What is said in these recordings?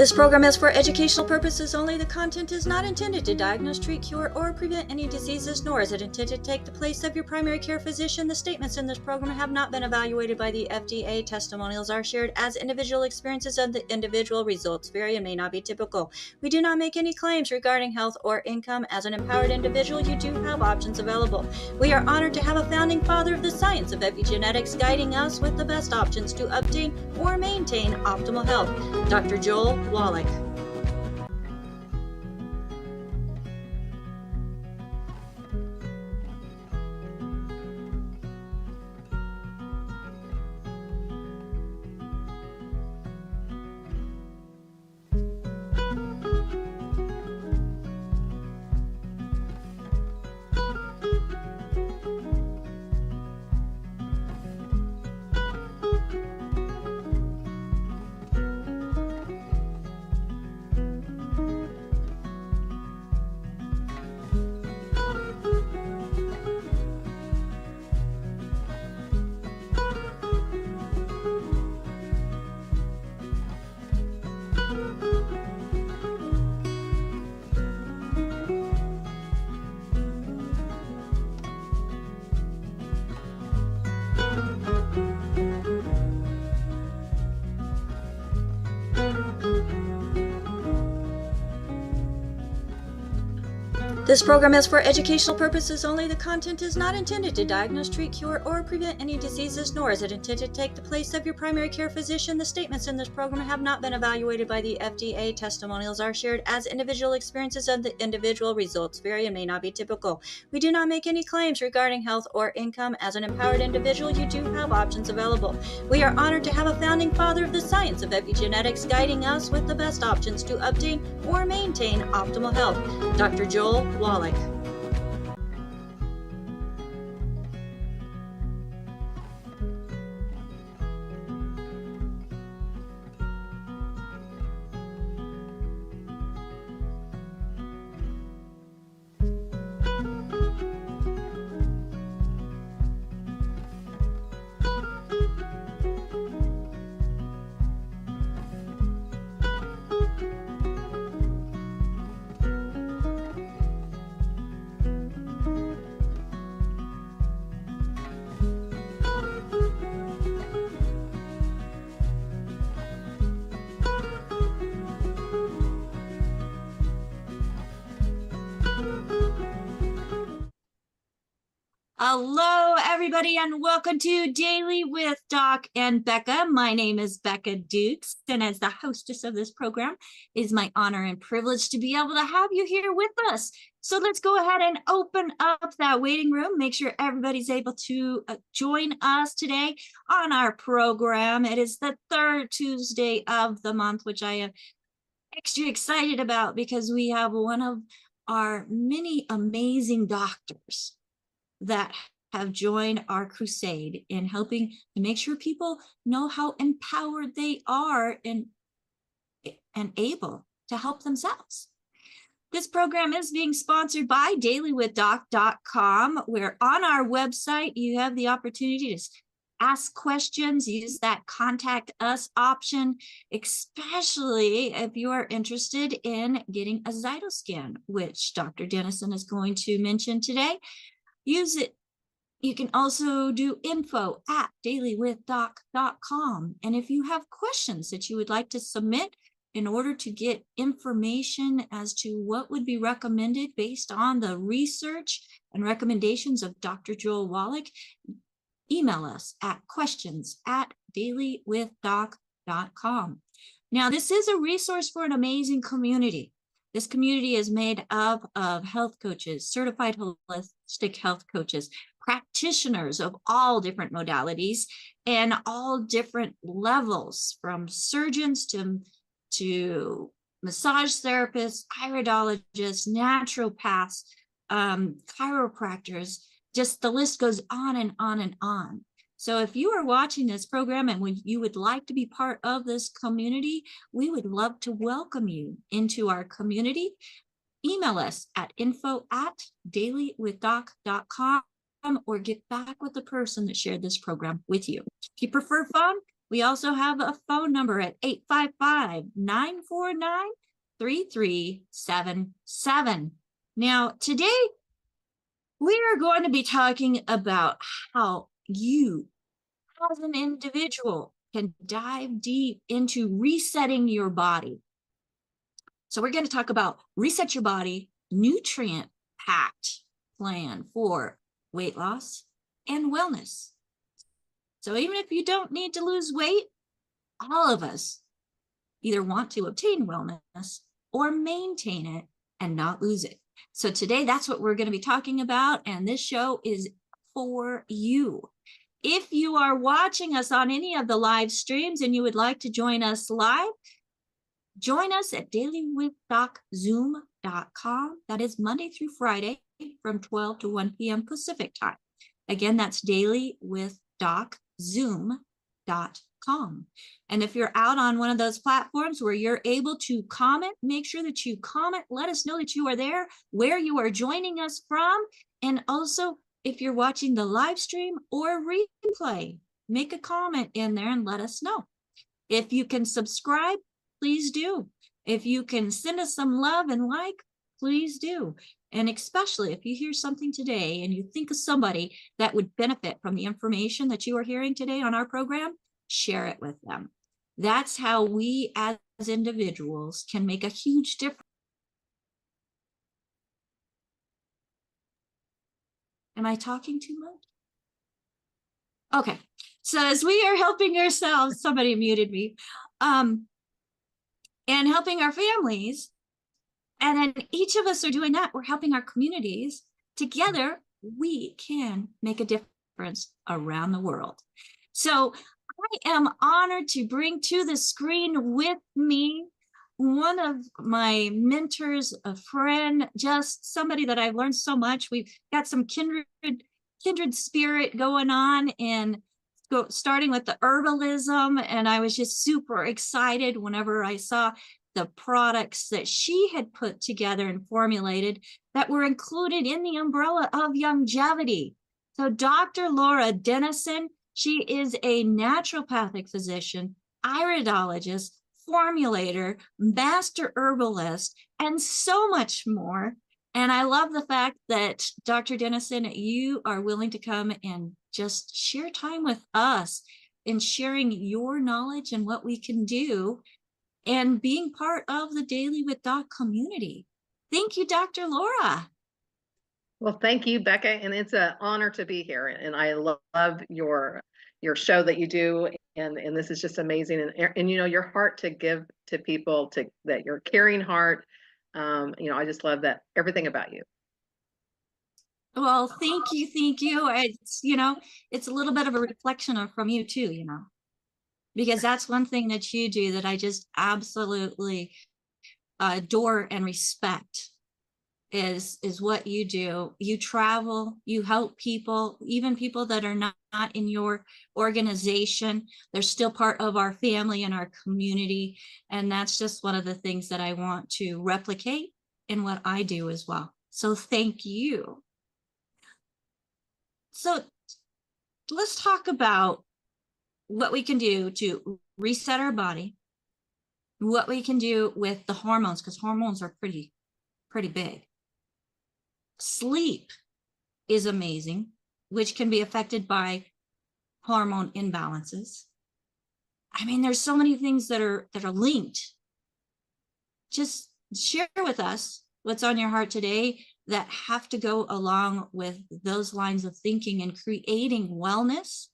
This program is for educational purposes only. The content is not intended to diagnose, treat, cure, or prevent any diseases, nor is it intended to take the place of your primary care physician. The statements in this program have not been evaluated by the FDA. Testimonials are shared as individual experiences, and the individual results vary and may not be typical. We do not make any claims regarding health or income. As an empowered individual, you do have options available. We are honored to have a founding father of the science of epigenetics guiding us with the best options to obtain or maintain optimal health, Dr. Joel Wallach. This program is for educational purposes only. The content is not intended to diagnose, treat, cure, or prevent any diseases, nor is it intended to take the place of your primary care physician. The statements in this program have not been evaluated by the FDA. Testimonials are shared as individual experiences, and the individual results vary and may not be typical. We do not make any claims regarding health or income. As an empowered individual, you do have options available. We are honored to have a founding father of the science of epigenetics guiding us with the best options to obtain or maintain optimal health, Dr. Joel Wallach. Hello, everybody, and welcome to Daily with Doc and Becca. My name is Becca Dukes, and as the hostess of this program, it is my honor and privilege to be able to have you here with us. So let's go ahead and open up that waiting room. Make sure everybody's able to join us today on our program. It is the third Tuesday of the month, which I am extra excited about because we have one of our many amazing doctors that have joined our crusade in helping to make sure people know how empowered they are and able to help themselves. This program is being sponsored by dailywithdoc.com, where on our website you have the opportunity to ask questions, use that contact us option, especially if you are interested in getting a Zytoscan, which Dr. Dennison is going to mention today. Use it. You can also do info@dailywithdoc.com. And if you have questions that you would like to submit in order to get information as to what would be recommended based on the research and recommendations of Dr. Joel Wallach, email us at questions@dailywithdoc.com. Now, this is a resource for an amazing community. This community is made up of health coaches, certified holistic health coaches, practitioners of all different modalities and all different levels, from surgeons to massage therapists, iridologists, naturopaths, chiropractors, just the list goes on and on and on. So if you are watching this program and you would like to be part of this community, we would love to welcome you into our community. Email us at info@dailywithdoc.com or get back with the person that shared this program with you. If you prefer phone, We also have a phone number at 855-949-3377. Now, today we are going to be talking about how you, as an individual, can dive deep into resetting your body. So we're going to talk about reset your body, nutrient-packed plan for weight loss and wellness. So even if you don't need to lose weight, all of us either want to obtain wellness or maintain it and not lose it. So today, that's what we're going to be talking about, and this show is for you. If you are watching us on any of the live streams and you would like to join us live, join us at dailywithdoczoom.com. That is Monday through Friday from 12 to 1 p.m. Pacific time. Again, that's dailywithdoczoom.com. And if you're out on one of those platforms where you're able to comment, make sure that you comment. Let us know that you are there, where you are joining us from. And also, if you're watching the live stream or replay, make a comment in there and let us know. If you can subscribe, please do. If you can send us some love and like, please do. And especially if you hear something today and you think of somebody that would benefit from the information that you are hearing today on our program, share it with them. That's how we as individuals can make a huge difference. Am I talking too much? Okay, so as we are helping ourselves, somebody muted me, and helping our families, and then each of us are doing that, we're helping our communities. Together, we can make a difference around the world. So I am honored to bring to the screen with me one of my mentors, a friend, just somebody that I've learned so much. We've got some kindred spirit going on, and starting with the herbalism. And I was just super excited whenever I saw the products that she had put together and formulated that were included in the umbrella of longevity. So Dr. Laura Dennison, she is a naturopathic physician, iridologist, formulator, master herbalist, and so much more. And I love the fact that Dr. Dennison, you are willing to come and just share time with us in sharing your knowledge and what we can do and being part of the Daily with Doc community. Thank you, Dr. Laura. Well, thank you, Becca, and it's an honor to be here. And I love your show that you do, and this is just amazing. And you know, your heart to give to people, that your caring heart. You know, I just love that, everything about you. Well, thank you. It's, you know, it's a little bit of a reflection from you too, you know, because that's one thing that you do that I just absolutely adore and respect is what you do. You travel, you help people, even people that are not in your organization. They're still part of our family and our community. And that's just one of the things that I want to replicate in what I do as well. So thank you. So let's talk about what we can do to reset our body, what we can do with the hormones, because hormones are pretty big. Sleep is amazing, which can be affected by hormone imbalances. I mean, there's so many things that are linked. Just share with us what's on your heart today that have to go along with those lines of thinking and creating wellness.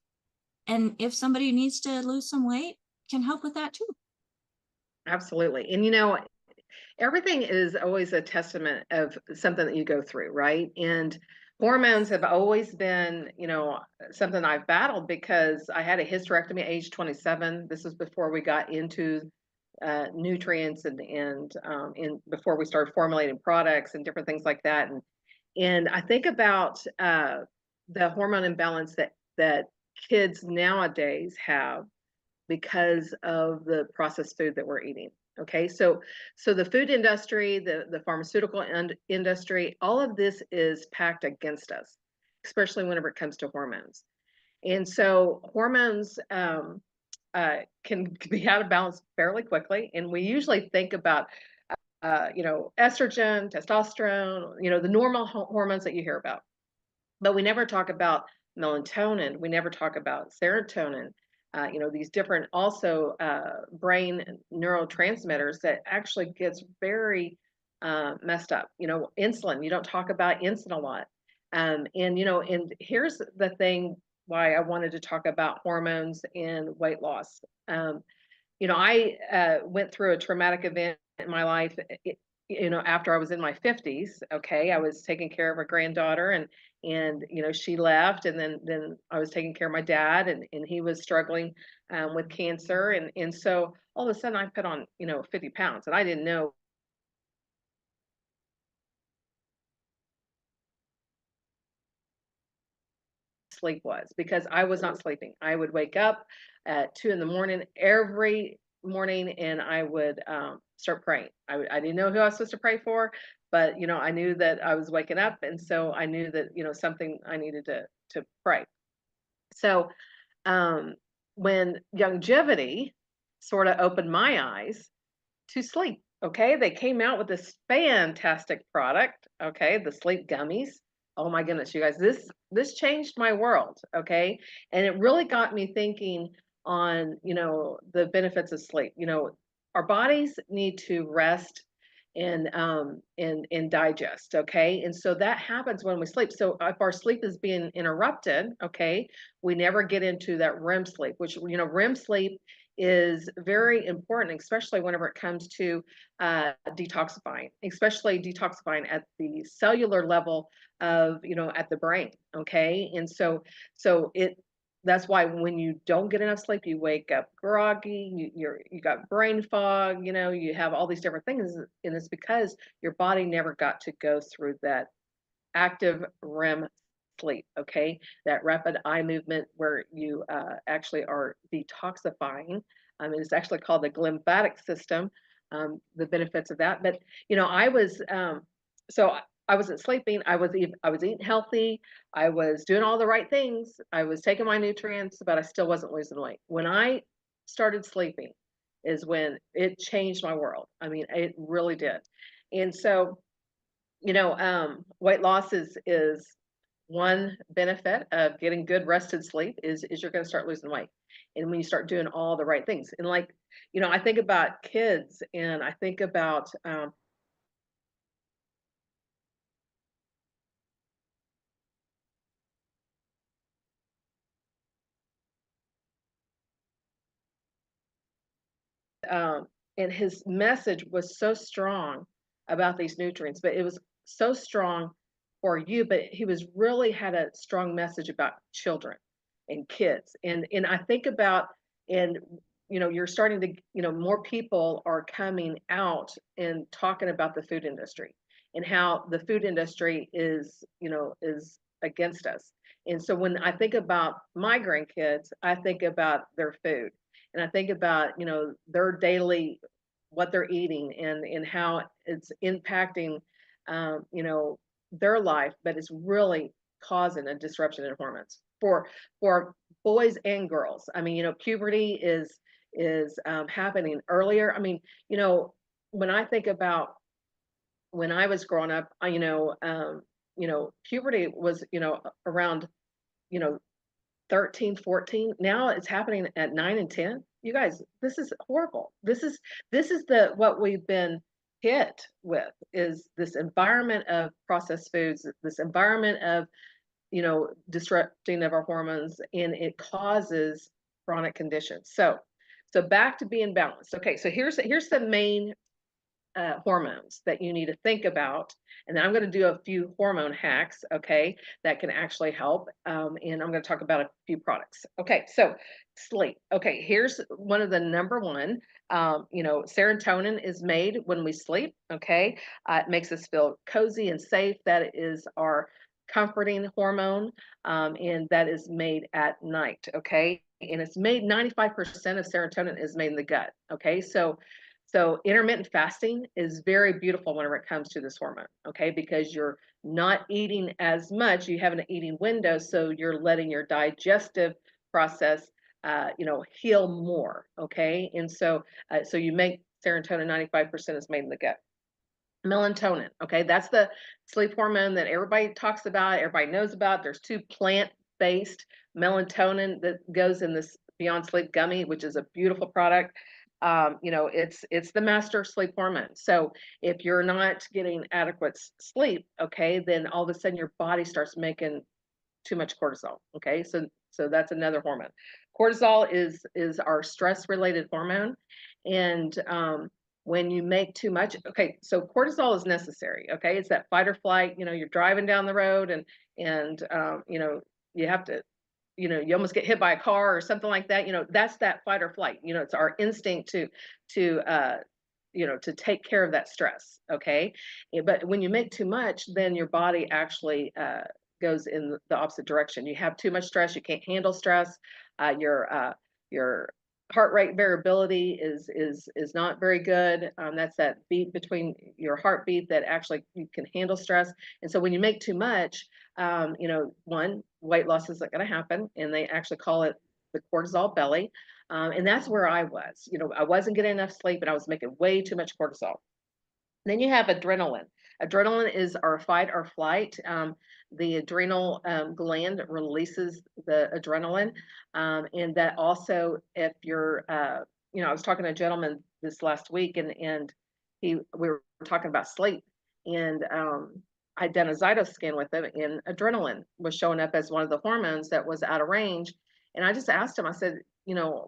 And if somebody needs to lose some weight, can help with that too. Absolutely. And you know, everything is always a testament of something that you go through, right? And hormones have always been, you know, something I've battled because I had a hysterectomy at age 27. This was before we got into nutrients and before we started formulating products and different things like that. And I think about the hormone imbalance that kids nowadays have because of the processed food that we're eating. Okay, so the food industry, the pharmaceutical industry, all of this is packed against us, especially whenever it comes to hormones. And so hormones, can be out of balance fairly quickly. And we usually think about, estrogen, testosterone, the normal hormones that you hear about. But we never talk about melatonin. We never talk about serotonin. These different also brain neurotransmitters that actually gets very messed up. Insulin. You don't talk about insulin a lot. And here's the thing why I wanted to talk about hormones and weight loss. I went through a traumatic event in my life. After I was in my 50s, okay, I was taking care of a granddaughter, and she left, and then I was taking care of my dad, and he was struggling with cancer, and so all of a sudden I put on 50 pounds, and I didn't know sleep was, because I was not sleeping. I would wake up at 2 in the morning every morning, and I would start praying. I didn't know who I was supposed to pray for, but I knew that I was waking up, and so I knew that something I needed to pray. So when longevity sort of opened my eyes to sleep, okay, they came out with this fantastic product, okay, the sleep gummies. Oh my goodness, you guys, this changed my world, okay? And it really got me thinking on, the benefits of sleep. Our bodies need to rest and digest, okay? And so that happens when we sleep. So if our sleep is being interrupted, okay, we never get into that REM sleep, which REM sleep is very important, especially whenever it comes to detoxifying, especially detoxifying at the cellular level of at the brain, okay? And so that's why when you don't get enough sleep, you wake up groggy, you got brain fog, you have all these different things, and it's because your body never got to go through that active REM sleep, okay? That rapid eye movement where you actually are detoxifying. It's actually called the glymphatic system, the benefits of that. But, I was, so I wasn't sleeping. I was eating healthy. I was doing all the right things. I was taking my nutrients, but I still wasn't losing weight. When I started sleeping is when it changed my world. I mean, it really did. And so, weight loss is one benefit of getting good rested sleep is you're going to start losing weight. And when you start doing all the right things, and like, I think about kids, and I think about and his message was so strong about these nutrients, but it was so strong for you, but he was really had a strong message about children and kids. And I think about, and you're starting to, more people are coming out and talking about the food industry and how the food industry is against us. And so when I think about my grandkids, I think about their food, and I think about their daily, what they're eating, and how it's impacting their life, but it's really causing a disruption in hormones for boys and girls. I mean, puberty is happening earlier. I mean, when I think about when I was growing up, puberty was around 13, 14. Now it's happening at 9 and 10. You guys, this is horrible. This is what we've been hit with, is this environment of processed foods, this environment of disrupting of our hormones, and it causes chronic conditions. So back to being balanced. Okay, so here's the main hormones that you need to think about, and then I'm going to do a few hormone hacks, okay, that can actually help, and I'm going to talk about a few products. Okay, so sleep. Okay, here's one of the number one. Serotonin is made when we sleep. Okay, it makes us feel cozy and safe. That is our comforting hormone, and that is made at night. Okay, and it's made 95% of serotonin is made in the gut. Okay, so intermittent fasting is very beautiful whenever it comes to this hormone, okay? Because you're not eating as much, you have an eating window, so you're letting your digestive process heal more. Okay. And so, so you make serotonin, 95% is made in the gut. Melatonin. Okay. That's the sleep hormone that everybody talks about, everybody knows about. There's two plant-based melatonin that goes in this Beyond Sleep gummy, which is a beautiful product. It's the master sleep hormone. So if you're not getting adequate sleep, okay, then all of a sudden your body starts making too much cortisol. Okay, so that's another hormone. Cortisol is our stress related hormone, and when you make too much, okay, so cortisol is necessary. Okay, it's that fight or flight. You're driving down the road and you have to, you almost get hit by a car or something like that. That's that fight or flight. It's our instinct to take care of that stress. Okay, but when you make too much, then your body actually goes in the opposite direction. You have too much stress, you can't handle stress. Your heart rate variability is not very good. That's that beat between your heartbeat that actually you can handle stress. And so when you make too much, one, weight loss isn't going to happen, and they actually call it the cortisol belly. And that's where I was. I wasn't getting enough sleep, and I was making way too much cortisol. Then you have adrenaline. Adrenaline is our fight or flight. The adrenal gland releases the adrenaline. And that also, if you're, I was talking to a gentleman this last week, and we were talking about sleep. And I'd done a Zyto scan with him, and adrenaline was showing up as one of the hormones that was out of range. And I just asked him, I said,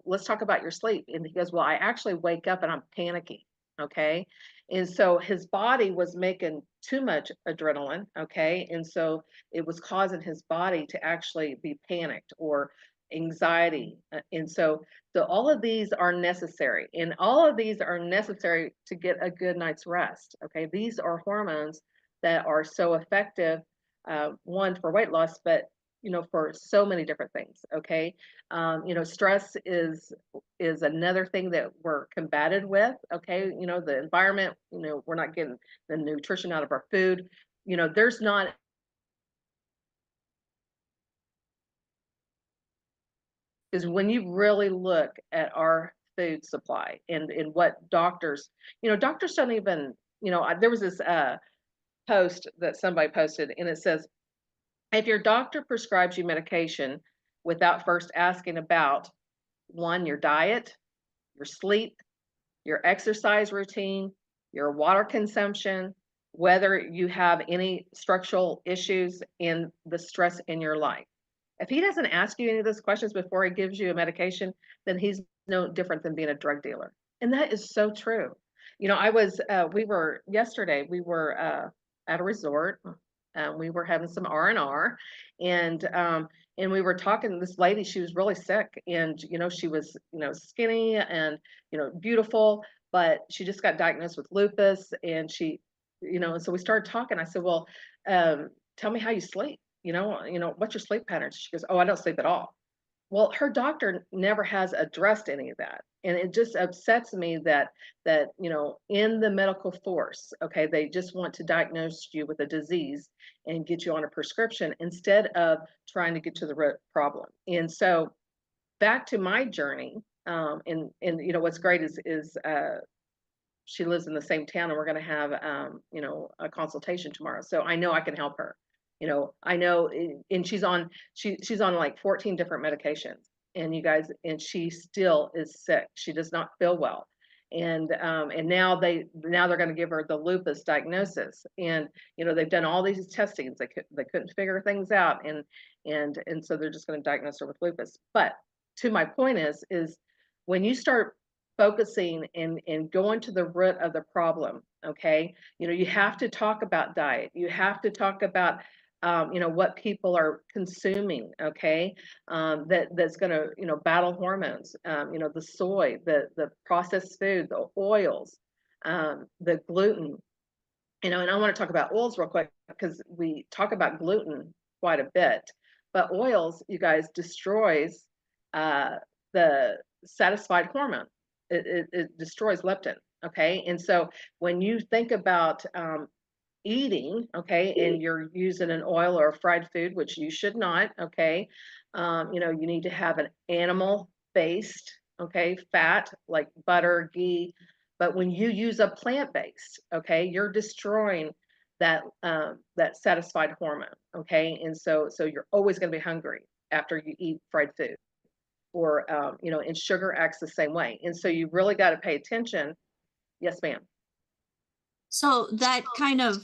let's talk about your sleep. And he goes, well, I actually wake up and I'm panicky. Okay. And so his body was making too much adrenaline. Okay. And so it was causing his body to actually be panicked or anxiety. And so all of these are necessary, and all of these are necessary to get a good night's rest. Okay. These are hormones that are so effective, one for weight loss, but for so many different things. Okay. Stress is another thing that we're combated with. Okay. The environment, we're not getting the nutrition out of our food. There's not is when you really look at our food supply and what doctors don't even, there was this post that somebody posted, and it says, if your doctor prescribes you medication without first asking about, one, your diet, your sleep, your exercise routine, your water consumption, whether you have any structural issues in the stress in your life. If he doesn't ask you any of those questions before he gives you a medication, then he's no different than being a drug dealer. And that is so true. Yesterday, we were at a resort. We were having some R&R, and we were talking. This lady, she was really sick, and she was skinny and beautiful, but she just got diagnosed with lupus, and and so we started talking. I said, well, tell me how you sleep. What's your sleep patterns? She goes, oh, I don't sleep at all. Well, her doctor never has addressed any of that. And it just upsets me that in the medical force, okay, they just want to diagnose you with a disease and get you on a prescription instead of trying to get to the root problem. And so back to my journey, and what's great is she lives in the same town, and we're going to have a consultation tomorrow. So I know I can help her. I know, and she's on like 14 different medications, and and she still is sick. She does not feel well. And now they're going to give her the lupus diagnosis. And they've done all these testings. They couldn't figure things out, and so they're just going to diagnose her with lupus. But to my point is when you start focusing and going to the root of the problem, okay, you have to talk about diet. You have to talk about what people are consuming, okay, that's going to, battle hormones, the soy, the processed food, the oils, the gluten, and I want to talk about oils real quick because we talk about gluten quite a bit, but oils, you guys, destroys the satisfied hormone. It destroys leptin, okay, and so when you think about eating, okay, and you're using an oil or a fried food, which you should not, okay, you need to have an animal based, okay, fat like butter, ghee, but when you use a plant-based, okay, you're destroying that satisfied hormone, okay, and so you're always going to be hungry after you eat fried food, or and sugar acts the same way, and so you really got to pay attention. Yes, ma'am. So that kind of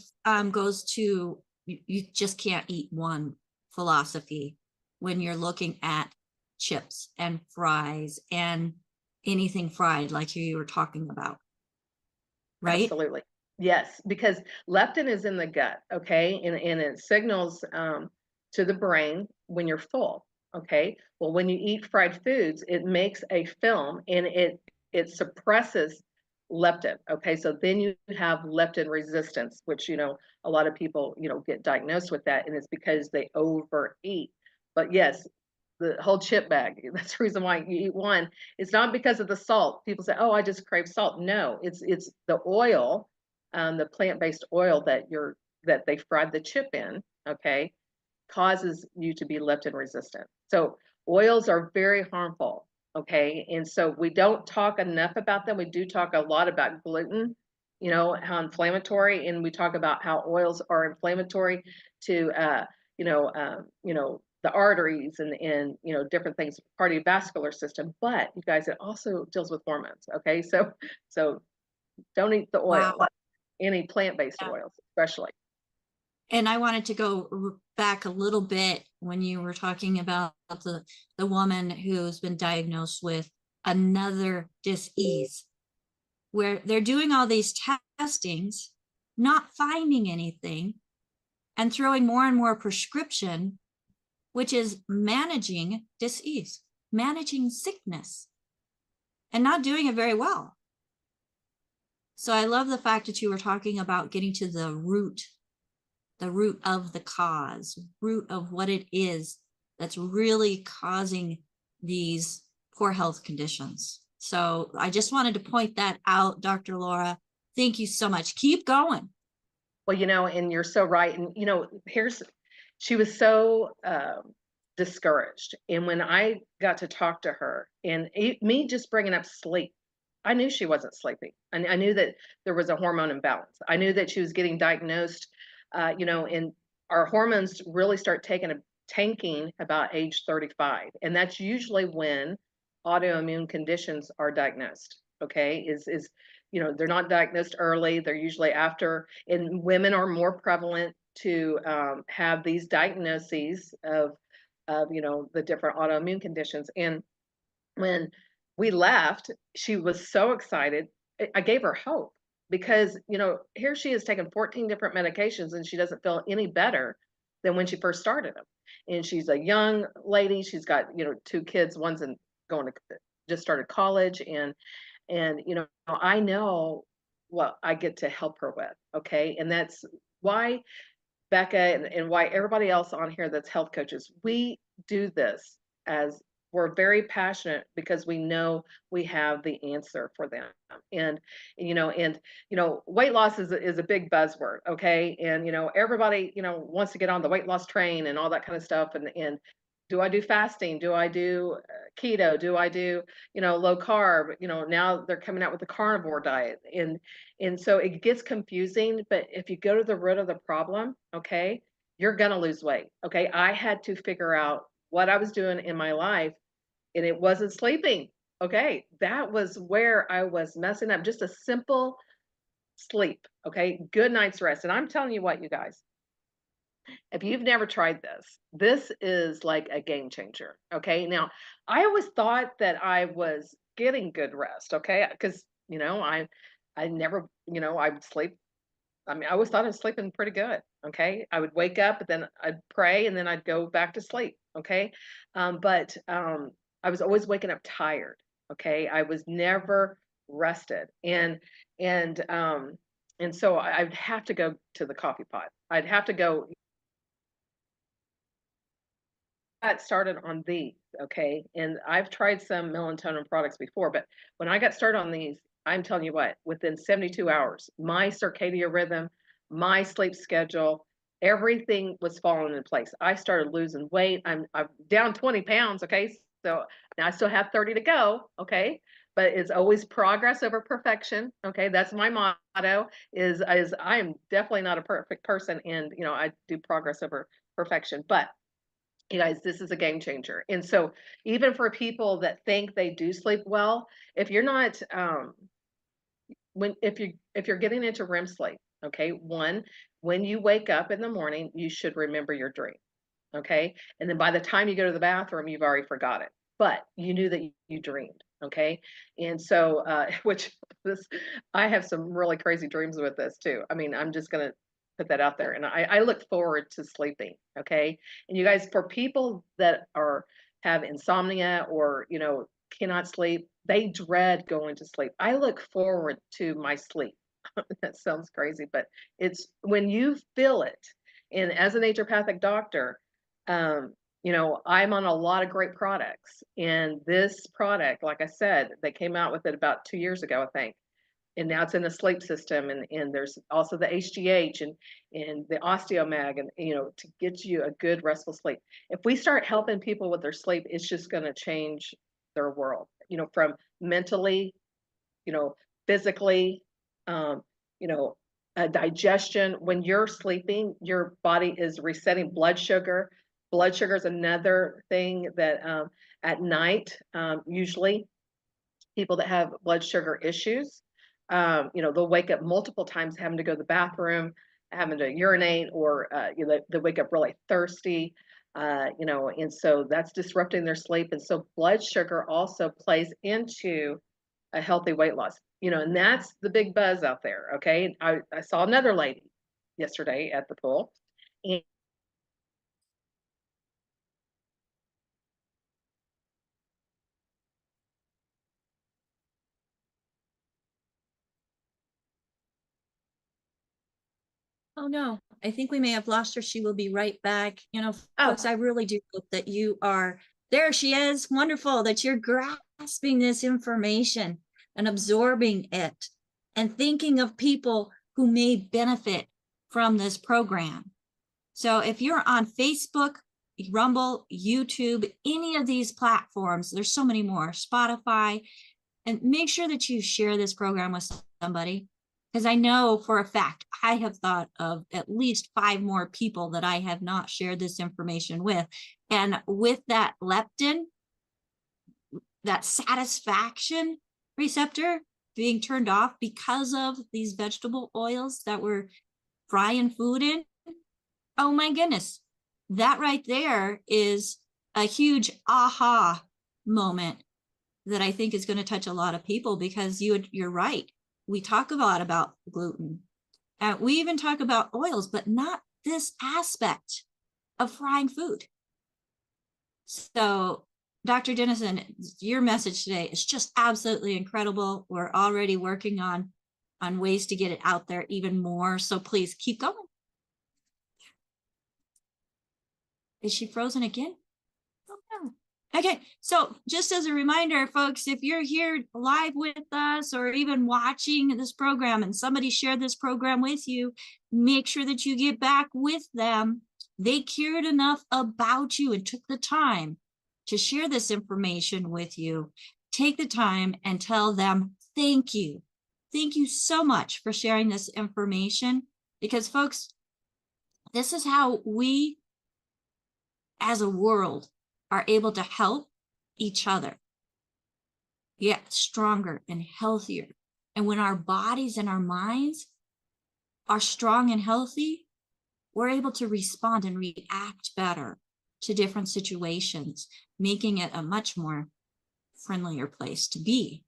goes to you just can't eat one philosophy when you're looking at chips and fries and anything fried, like you were talking about, right? Absolutely. Yes, because leptin is in the gut, okay, and it signals to the brain when you're full, okay. Well, when you eat fried foods, it makes a film and it suppresses leptin, okay. So then you have leptin resistance, which a lot of people get diagnosed with that, and it's because they overeat. But yes, the whole chip bag. That's the reason why you eat one. It's not because of the salt. People say, "Oh, I just crave salt." No, it's the oil, the plant-based oil that they fried the chip in. Okay, causes you to be leptin resistant. So oils are very harmful. Okay, and so we don't talk enough about them. We do talk a lot about gluten. How inflammatory, and we talk about how oils are inflammatory to the arteries and different things, cardiovascular system. But you guys, it also deals with hormones. Okay, so don't eat the oil, Wow. any plant-based Yeah. oils, especially. And I wanted to go back a little bit when you were talking about the woman who's been diagnosed with another dis-ease, where they're doing all these testings, not finding anything, and throwing more and more prescription, which is managing dis-ease, managing sickness, and not doing it very well. So I love the fact that you were talking about getting to the root of the cause, root of what it is that's really causing these poor health conditions. So I just wanted to point that out, Dr. Laura. Thank you so much. Keep going. Well, and you're so right. And, she was so discouraged. And when I got to talk to her, and me just bringing up sleep, I knew she wasn't sleeping. I knew that there was a hormone imbalance. I knew that she was getting diagnosed, and our hormones really start tanking about age 35. And that's usually when autoimmune conditions are diagnosed. Okay. They're not diagnosed early. They're usually after, and women are more prevalent to have these diagnoses of the different autoimmune conditions. And when we left, she was so excited. I gave her hope because, here she is taking 14 different medications and she doesn't feel any better than when she first started them. And she's a young lady. She's got, 2 kids. One's going to just started college, and I know what I get to help her with. Okay. And that's why Becca and why everybody else on here that's health coaches, we do this as we're very passionate because we know we have the answer for them. And weight loss is a big buzzword. Okay. And everybody wants to get on the weight loss train and all that kind of stuff. And do I do fasting? Do I do keto? Do I do low carb? Now they're coming out with the carnivore diet, and so it gets confusing. But if you go to the root of the problem, okay, you're gonna lose weight. Okay, I had to figure out what I was doing in my life, and it wasn't sleeping. Okay, that was where I was messing up. Just a simple sleep. Okay, good night's rest. And I'm telling you what, you guys, if you've never tried this, this is like a game changer. Okay. Now, I always thought that I was getting good rest. Okay. Because, I never, I would sleep. I mean, I always thought I was sleeping pretty good. Okay. I would wake up, but then I'd pray and then I'd go back to sleep. Okay. But I was always waking up tired. Okay. I was never rested. And so I'd have to go to the coffee pot. I'd have to go got started on these, okay, and I've tried some melatonin products before, but when I got started on these, I'm telling you what, within 72 hours, my circadian rhythm, my sleep schedule, everything was falling in place. I started losing weight. I'm down 20 pounds, okay, So now I still have 30 to go. Okay. But it's always progress over perfection. Okay. That's my motto is I am definitely not a perfect person. And, I do progress over perfection, but you guys, this is a game changer. And so even for people that think they do sleep well, if you're not, if you're getting into REM sleep, okay, one, when you wake up in the morning, you should remember your dream. Okay. And then by the time you go to the bathroom, you've already forgot it, but you knew that you dreamed. Okay. And so, which this, I have some really crazy dreams with this too. I mean, I'm just going to put that out there. And I look forward to sleeping. Okay. And you guys, for people that have insomnia or, cannot sleep, they dread going to sleep. I look forward to my sleep. That sounds crazy, but it's when you feel it. And as a naturopathic doctor, I'm on a lot of great products. And this product, like I said, they came out with it about 2 years ago, I think. And now it's in the sleep system. And there's also the HGH and the Osteomag, and, to get you a good restful sleep. If we start helping people with their sleep, it's just going to change their world, from mentally, physically, um, you know, digestion. When you're sleeping, your body is resetting blood sugar. Blood sugar is another thing that at night, usually people that have blood sugar issues, they'll wake up multiple times having to go to the bathroom, having to urinate, or they wake up really thirsty, and so that's disrupting their sleep. And so blood sugar also plays into a healthy weight loss, and that's the big buzz out there. Okay. I saw another lady yesterday at the pool. And Oh no, I think we may have lost her. She will be right back. oh, Folks, I really do hope that you are there. She is wonderful that you're grasping this information and absorbing it and thinking of people who may benefit from this program. So if you're on Facebook, Rumble, YouTube, any of these platforms, there's so many more, Spotify, and make sure that you share this program with somebody. Because I know for a fact, I have thought of at least 5 more people that I have not shared this information with. And with that leptin, that satisfaction receptor being turned off because of these vegetable oils that we're frying food in, oh my goodness, that right there is a huge aha moment that I think is going to touch a lot of people, because you're right. We talk a lot about gluten. We even talk about oils, but not this aspect of frying food. So, Dr. Dennison, your message today is just absolutely incredible. We're already working on ways to get it out there even more. So please keep going. Is she frozen again? Oh, no. Okay, so just as a reminder, folks, if you're here live with us or even watching this program and somebody shared this program with you, make sure that you get back with them. They cared enough about you and took the time to share this information with you. Take the time and tell them thank you. Thank you so much for sharing this information, because, folks, this is how we as a world are able to help each other get stronger and healthier. And when our bodies and our minds are strong and healthy, we're able to respond and react better to different situations, making it a much more friendlier place to be.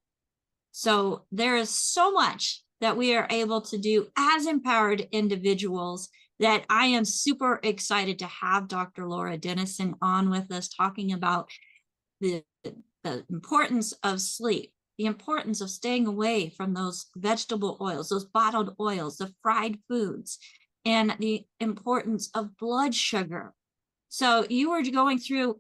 So there is so much that we are able to do as empowered individuals that I am super excited to have Dr. Laura Dennison on with us, talking about the importance of sleep, the importance of staying away from those vegetable oils, those bottled oils, the fried foods, and the importance of blood sugar. So you were going through,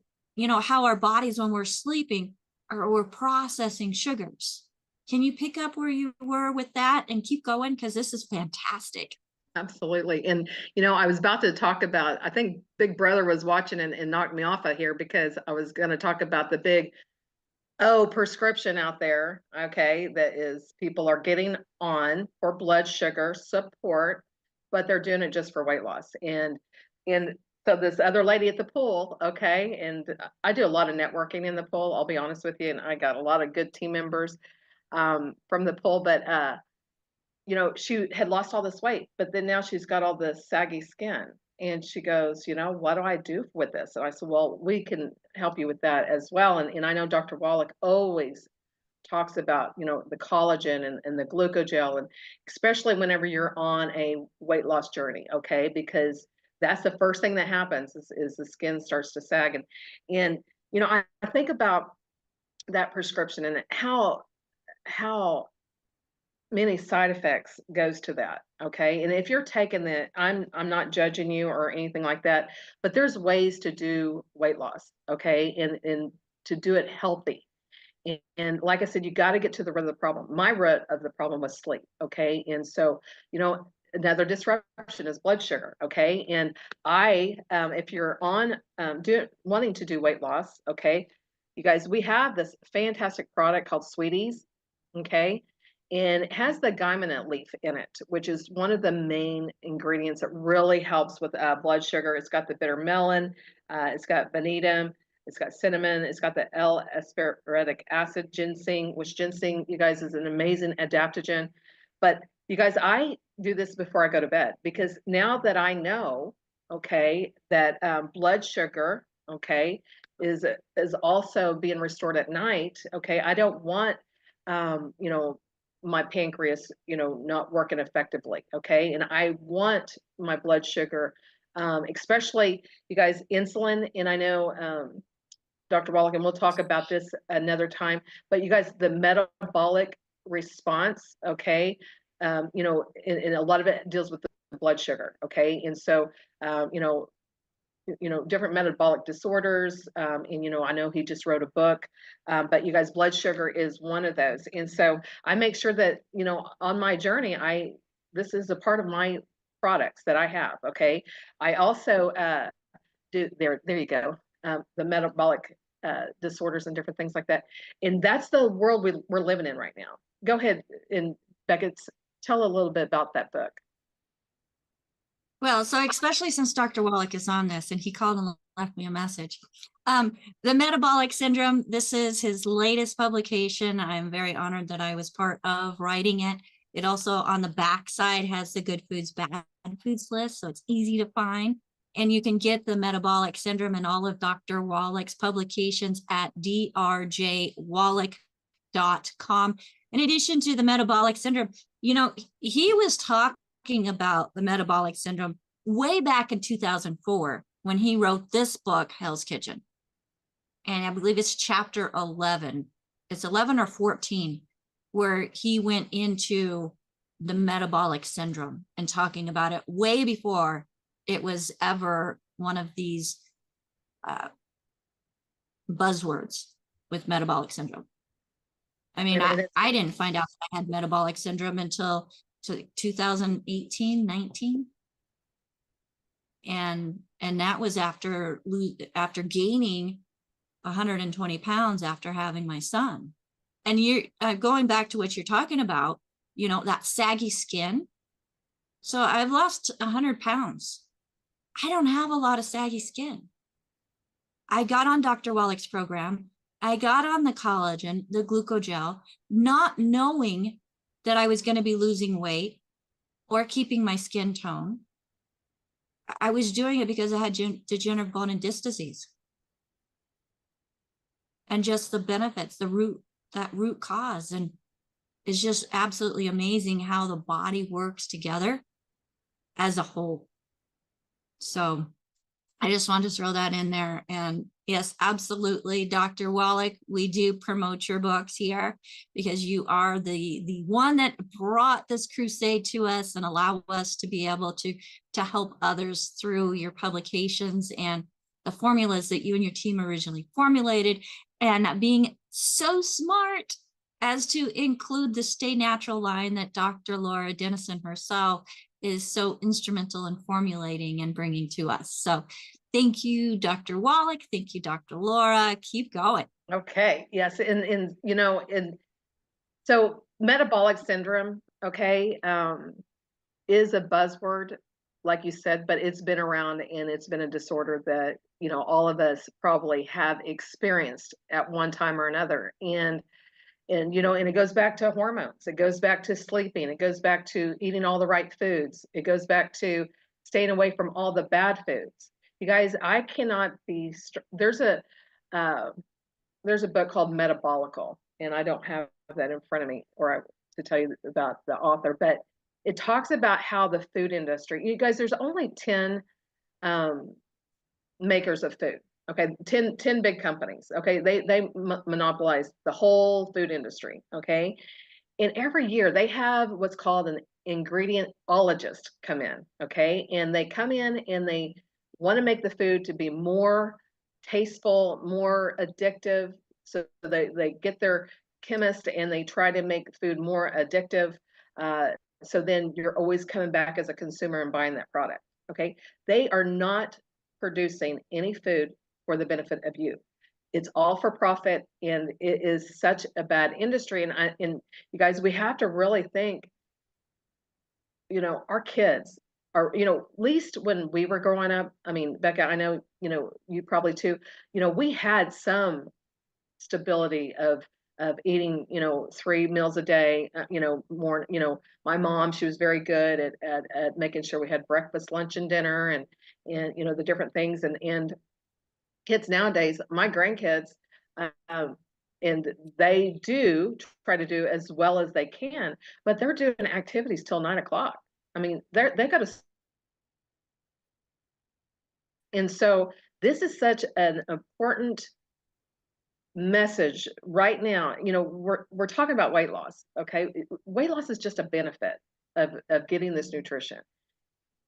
how our bodies, when we're sleeping, we're processing sugars. Can you pick up where you were with that and keep going? Because this is fantastic. Absolutely. And, you know, I was about to talk about, I think Big Brother was watching and knocked me off of here because I was going to talk about the big, prescription out there. Okay. That is people are getting on for blood sugar support, but they're doing it just for weight loss. And so this other lady at the pool, okay, and I do a lot of networking in the pool, I'll be honest with you, and I got a lot of good team members from the pool, but you know, she had lost all this weight, but then now she's got all this saggy skin. And she goes, you know, what do I do with this? And I said, well, we can help you with that as well. And I know Dr. Wallach always talks about, you know, the collagen and the glucogel, and especially whenever you're on a weight loss journey, okay? Because that's the first thing that happens is the skin starts to sag. And you know, I think about that prescription and how many side effects goes to that, okay? And if you're taking the, I'm not judging you or anything like that, but there's ways to do weight loss, okay? And to do it healthy. And like I said, you got to get to the root of the problem. My root of the problem was sleep, okay? And so, you know, another disruption is blood sugar, okay? And if you're on wanting to do weight loss, okay, you guys, we have this fantastic product called Sweet Eze, okay? And it has the guaimanite leaf in it, which is one of the main ingredients that really helps with blood sugar. It's got the bitter melon, it's got vanadium, it's got cinnamon, it's got the L-aspartic acid, ginseng, which ginseng, you guys, is an amazing adaptogen. But you guys, I do this before I go to bed because now that I know, okay, that blood sugar, okay, is also being restored at night, okay, I don't want, you know, my pancreas, you know, not working effectively, okay, and I want my blood sugar, especially, you guys, insulin, and I know Dr. Wallach, and we'll talk about this another time, but you guys, the metabolic response, okay, you know, and a lot of it deals with the blood sugar, okay, and so, you know, different metabolic disorders, and, you know, I know he just wrote a book, but you guys, blood sugar is one of those, and so I make sure that, you know, on my journey, this is a part of my products that I have, okay, I also, there you go, the metabolic disorders and different things like that. And that's the world we're living in right now. Go ahead, and Becca, tell a little bit about that book. Well, so especially since Dr. Wallach is on this and he called and left me a message. The metabolic syndrome, this is his latest publication. I'm very honored that I was part of writing it. It also on the back side has the good foods, bad foods list, so it's easy to find. And you can get the metabolic syndrome and all of Dr. Wallach's publications at drjwallach.com. In addition to the metabolic syndrome, you know, he was talking about the metabolic syndrome way back in 2004 when he wrote this book, Hell's Kitchen. And I believe it's chapter 11. It's 11 or 14, where he went into the metabolic syndrome and talking about it way before it was ever one of these buzzwords with metabolic syndrome. I mean, I didn't find out I had metabolic syndrome until 2018, 19. And that was after gaining 120 pounds after having my son. And you're going back to what you're talking about, you know, that saggy skin. So I've lost 100 pounds. I don't have a lot of saggy skin. I got on Dr. Wallach's program. I got on the collagen, the glucogel, not knowing that I was going to be losing weight or keeping my skin tone. I was doing it because I had degenerative bone and disc disease. And just the benefits, that root cause. And it's just absolutely amazing how the body works together as a whole. So I just wanted to throw that in there. And yes, absolutely, Dr. Wallach, we do promote your books here because you are the one that brought this crusade to us and allow us to be able to help others through your publications and the formulas that you and your team originally formulated, and being so smart as to include the Stay Natural line that Dr. Laura Dennison herself is so instrumental in formulating and bringing to us. So thank you, Dr. Wallach. Thank you, Dr. Laura. Keep going. Okay. Yes. So metabolic syndrome, okay, is a buzzword, like you said, but it's been around, and it's been a disorder that, all of us probably have experienced at one time or another. And it goes back to hormones. It goes back to sleeping. It goes back to eating all the right foods. It goes back to staying away from all the bad foods. You guys, I cannot be, there's a book called Metabolical, and I don't have that in front of me to tell you about the author, but it talks about how the food industry, you guys, there's only 10 makers of food. Okay, 10 big companies. Okay, they monopolize the whole food industry. Okay, and every year they have what's called an ingredientologist come in. Okay, and they come in and they want to make the food to be more tasteful, more addictive. So they get their chemist and they try to make food more addictive. So then you're always coming back as a consumer and buying that product. Okay, they are not producing any food for the benefit of you. It's all for profit, and it is such a bad industry. And you guys, we have to really think, our kids are, at least when we were growing up, I mean, Becca, I know, you probably too, we had some stability of eating, 3 meals a day, more, my mom, she was very good at making sure we had breakfast, lunch, and dinner, and the different things. And kids nowadays, my grandkids, and they do try to do as well as they can, but they're doing activities till 9 o'clock. I mean, they got to. And so this is such an important message right now. We're talking about weight loss. Okay, weight loss is just a benefit of getting this nutrition.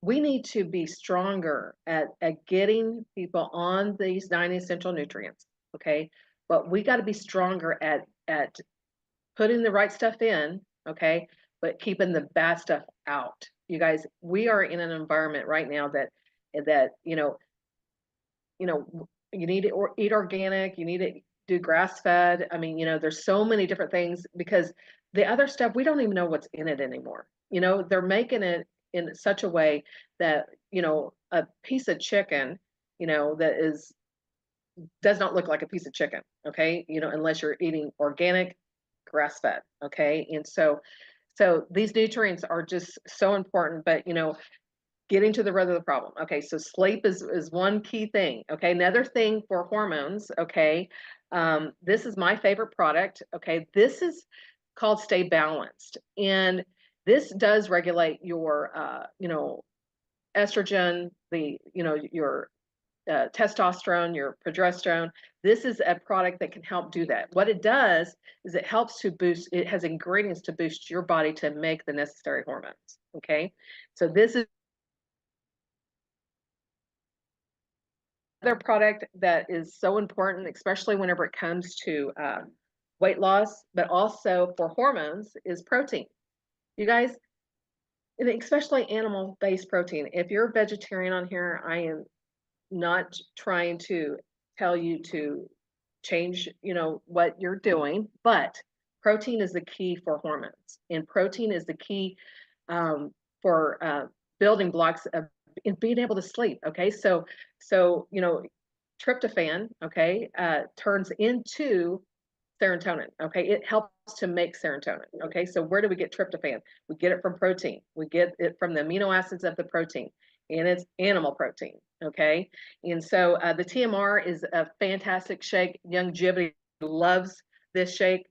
We need to be stronger at getting people on these 9 essential nutrients. Okay, but we got to be stronger at putting the right stuff in. Okay, but keeping the bad stuff out. You guys, we are in an environment right now that you need to eat organic. You need to do grass fed. I mean, there's so many different things, because the other stuff, we don't even know what's in it anymore. They're making it in such a way that, a piece of chicken, that does not look like a piece of chicken. Okay. Unless you're eating organic, grass fed. Okay. And so these nutrients are just so important, but, getting to the root of the problem. Okay, so sleep is one key thing. Okay, another thing for hormones. Okay, this is my favorite product. Okay, this is called Sta-Balanced, and this does regulate your, estrogen, your testosterone, your progesterone. This is a product that can help do that. What it does is it helps to boost. It has ingredients to boost your body to make the necessary hormones. Okay, so this is another product that is so important, especially whenever it comes to weight loss, but also for hormones, is protein. You guys, and especially animal-based protein. If you're a vegetarian on here, I am not trying to tell you to change, what you're doing, but protein is the key for hormones, and protein is the key for building blocks of in being able to sleep. Okay, so tryptophan, okay, turns into serotonin. Okay, it helps to make serotonin. Okay, so where do we get tryptophan? We get it from protein. We get it from the amino acids of the protein, and it's animal protein. Okay, and so the TMR is a fantastic shake. Young Jibby loves this shake.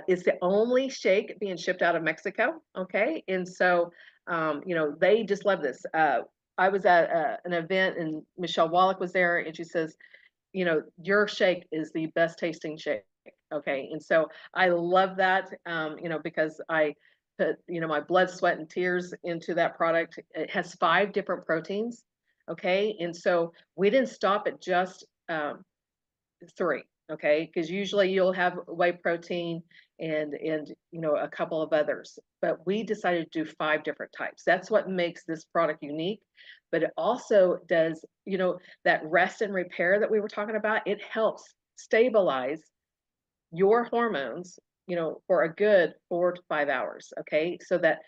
It's the only shake being shipped out of Mexico. Okay, and so they just love this. I was at an event and Michelle Wallach was there, and she says, your shake is the best tasting shake. Okay, and so I love that, because I put, my blood, sweat, and tears into that product. It has 5 different proteins. Okay, and so we didn't stop at just 3. Okay, because usually you'll have whey protein, and you know, a couple of others. But we decided to do 5 different types. That's what makes this product unique. But it also does, you know, that rest and repair that we were talking about. It helps stabilize your hormones, you know, for a good 4 to 5 hours. Okay, so that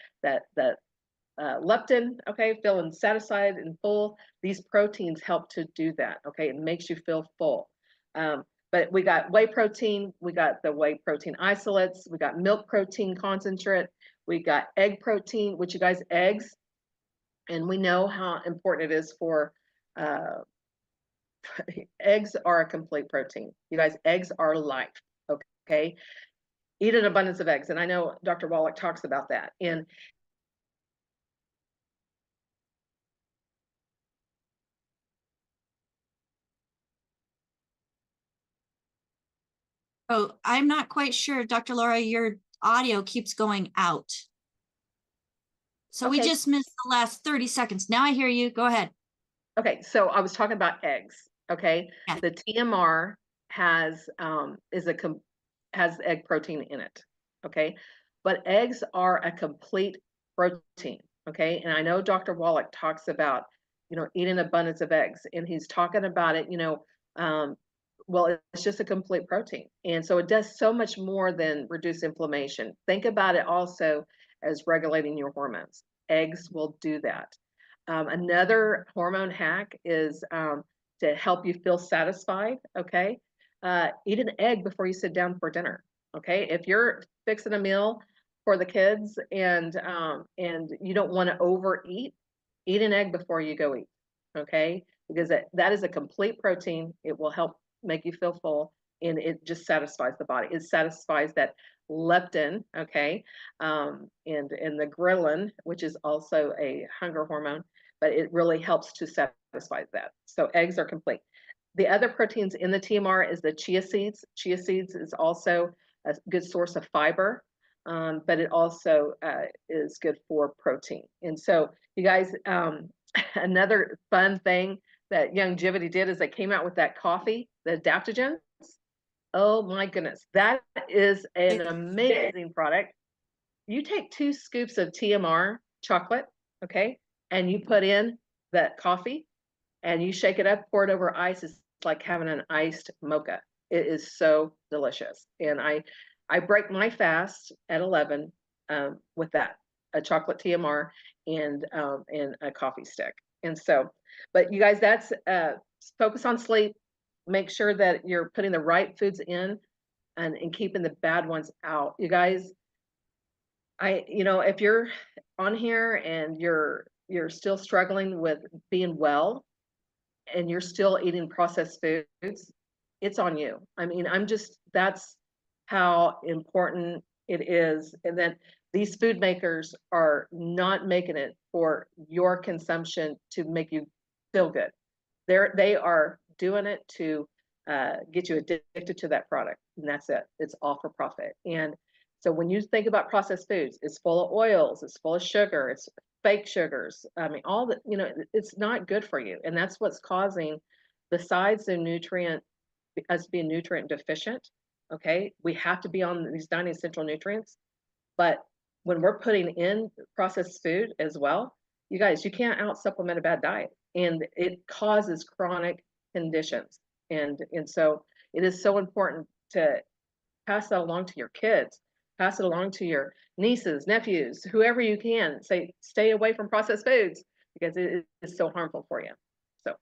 leptin, okay, feeling satisfied and full. These proteins help to do that. Okay, it makes you feel full. But we got whey protein, we got the whey protein isolates, we got milk protein concentrate, we got egg protein, which, you guys, eggs, and we know how important it is for uh, eggs are a complete protein. You guys, eggs are life. Okay, eat an abundance of eggs, and I know Dr. Wallach talks about that. And Oh, I'm not quite sure, Dr. Laura, your audio keeps going out. So we okay, just missed the last 30 seconds. Now I hear you. Go ahead. okay, so I was talking about eggs. Okay, Yeah. the TMR has has egg protein in it. Okay, but eggs are a complete protein. Okay, and I know Dr. Wallach talks about, you know, eating abundance of eggs, and he's talking about it, you know, well, it's just a complete protein, and so it does so much more than reduce inflammation. Think about it also as regulating your hormones. Eggs will do that. Another hormone hack is to help you feel satisfied. Okay, eat an egg before you sit down for dinner. Okay, if you're fixing a meal for the kids and you don't want to overeat, eat an egg before you go eat. Okay, because that is a complete protein. It will help make you feel full, and it just satisfies the body. It satisfies that leptin. Okay, and the ghrelin, which is also a hunger hormone, but it really helps to satisfy that. So eggs are complete. The other proteins in the TMR is the chia seeds. Chia seeds is also a good source of fiber, but it also is good for protein. And so, you guys, another fun thing that Youngevity did is they came out with that coffee, the adaptogens. Oh my goodness, that is an amazing product. You take 2 scoops of TMR chocolate, okay, and you put in that coffee and you shake it up, pour it over ice. It's like having an iced mocha. It is so delicious. And I break my fast at 11 with that, a chocolate TMR and a coffee stick. And so, but you guys, that's focus on sleep. Make sure that you're putting the right foods in and keeping the bad ones out. You guys, you know, if you're on here and you're still struggling with being well and you're still eating processed foods, it's on you. I mean, that's how important it is. And then these food makers are not making it for your consumption to make you feel good. They are doing it to get you addicted to that product, and that's it. It's all for profit. And so when you think about processed foods, it's full of oils, it's full of sugar, it's fake sugars. I mean, all the, you know, it's not good for you, and that's what's causing, besides the nutrient, us being nutrient deficient. Okay, we have to be on these 90 essential nutrients, but when we're putting in processed food as well, you guys, you can't out supplement a bad diet, and it causes chronic conditions. And so it is so important to pass that along to your kids, pass it along to your nieces, nephews, whoever you can. Say, stay away from processed foods because it is so harmful for you. So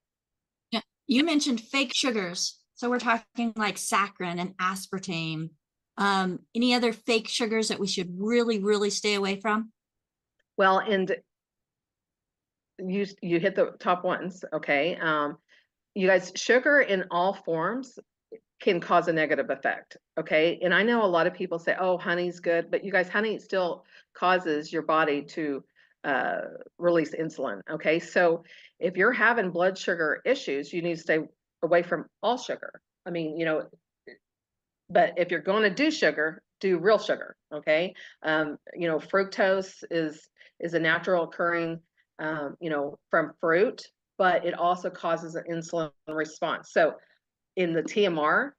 Yeah. You mentioned fake sugars. So we're talking like saccharin and aspartame. Any other fake sugars that we should really, really stay away from? well, and you hit the top ones. Okay, you guys, sugar in all forms can cause a negative effect. Okay, and I know a lot of people say, oh, honey's good, but you guys, honey still causes your body to release insulin. Okay, so if you're having blood sugar issues, you need to stay away from all sugar. I mean, you know, but if you're going to do sugar, do real sugar. Okay, you know, fructose is a natural occurring, you know, from fruit, but it also causes an insulin response. So in the TMR,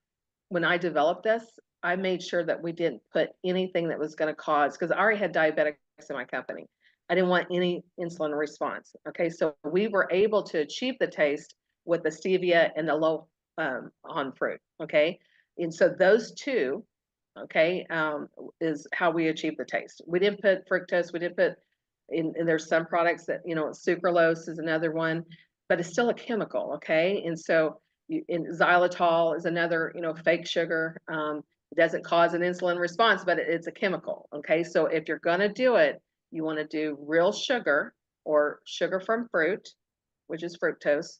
when I developed this, I made sure that we didn't put anything that was going to cause, because I already had diabetics in my company. I didn't want any insulin response. Okay, so we were able to achieve the taste with the stevia and the low on fruit. Okay, and so those two, okay, is how we achieve the taste. We didn't put fructose. We didn't put and there's some products that, sucralose is another one, but it's still a chemical. Okay, and so and xylitol is another, fake sugar. It doesn't cause an insulin response, but it's a chemical. Okay, so if you're going to do it, you want to do real sugar or sugar from fruit, which is fructose,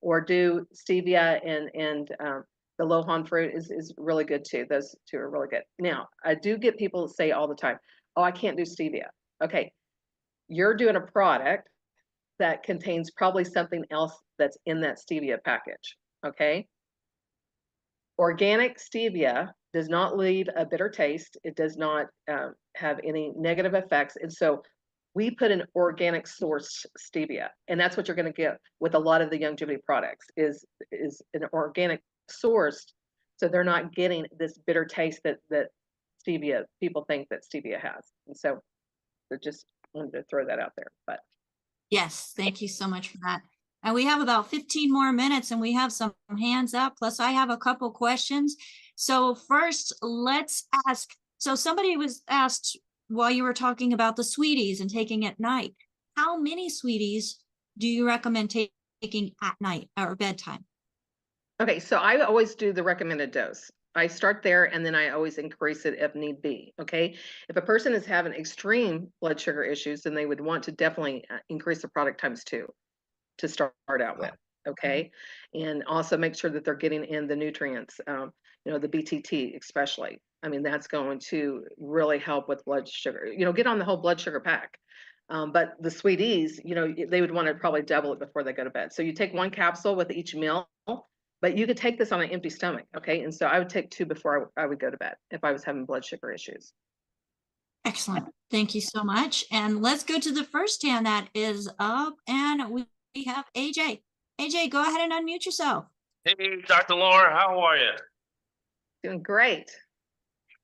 or do stevia and the low-han fruit is really good too. Those two are really good. Now, I do get people say all the time, "Oh, I can't do stevia." Okay, you're doing a product that contains probably something else that's in that stevia package. Okay, organic stevia does not leave a bitter taste. It does not have any negative effects. And so we put an organic source stevia, and that's what you're going to get with a lot of the longevity products is an organic sourced. So they're not getting this bitter taste that stevia, people think that stevia has. And so I just wanted to throw that out there. But Yes, thank you so much for that. And we have about 15 more minutes and we have some hands up. Plus I have a couple questions. So first let's ask, so somebody was asked while you were talking about the sweeties and taking at night, how many sweeties do you recommend taking at night or bedtime? okay, so I always do the recommended dose. I start there and then I always increase it if need be. Okay. If a person is having extreme blood sugar issues, then they would want to definitely increase the product times 2 to start out with. Okay. And also make sure that they're getting in the nutrients, the BTT, especially. I mean, that's going to really help with blood sugar, get on the whole blood sugar pack. But the Sweet Eze, they would want to probably double it before they go to bed. So you take 1 capsule with each meal, but you could take this on an empty stomach. Okay. And so I would take 2 before I would go to bed if I was having blood sugar issues. Excellent. Thank you so much. And let's go to the first hand that is up, and we have AJ. AJ, go ahead and unmute yourself. Hey, Dr. Laura, how are you? Doing great.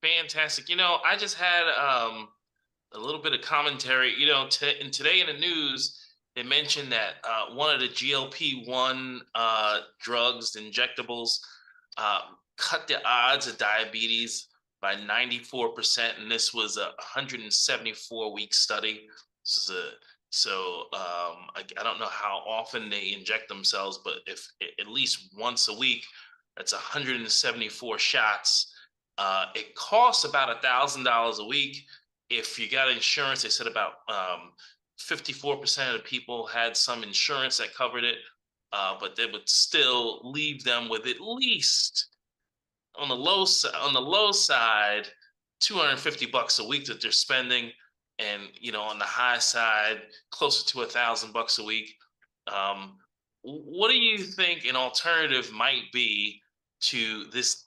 Fantastic. I just had a little bit of commentary. Today in the news, they mentioned that one of the GLP-1 drugs, the injectables, cut the odds of diabetes by 94%, and this was a 174-week study. I don't know how often they inject themselves, but if at least once a week, that's 174 shots. It costs about $1,000 a week. If you got insurance, they said about 54% of the people had some insurance that covered it, but they would still leave them with at least on the low side, $250 a week that they're spending, and on the high side, closer to $1,000 a week. What do you think an alternative might be to this,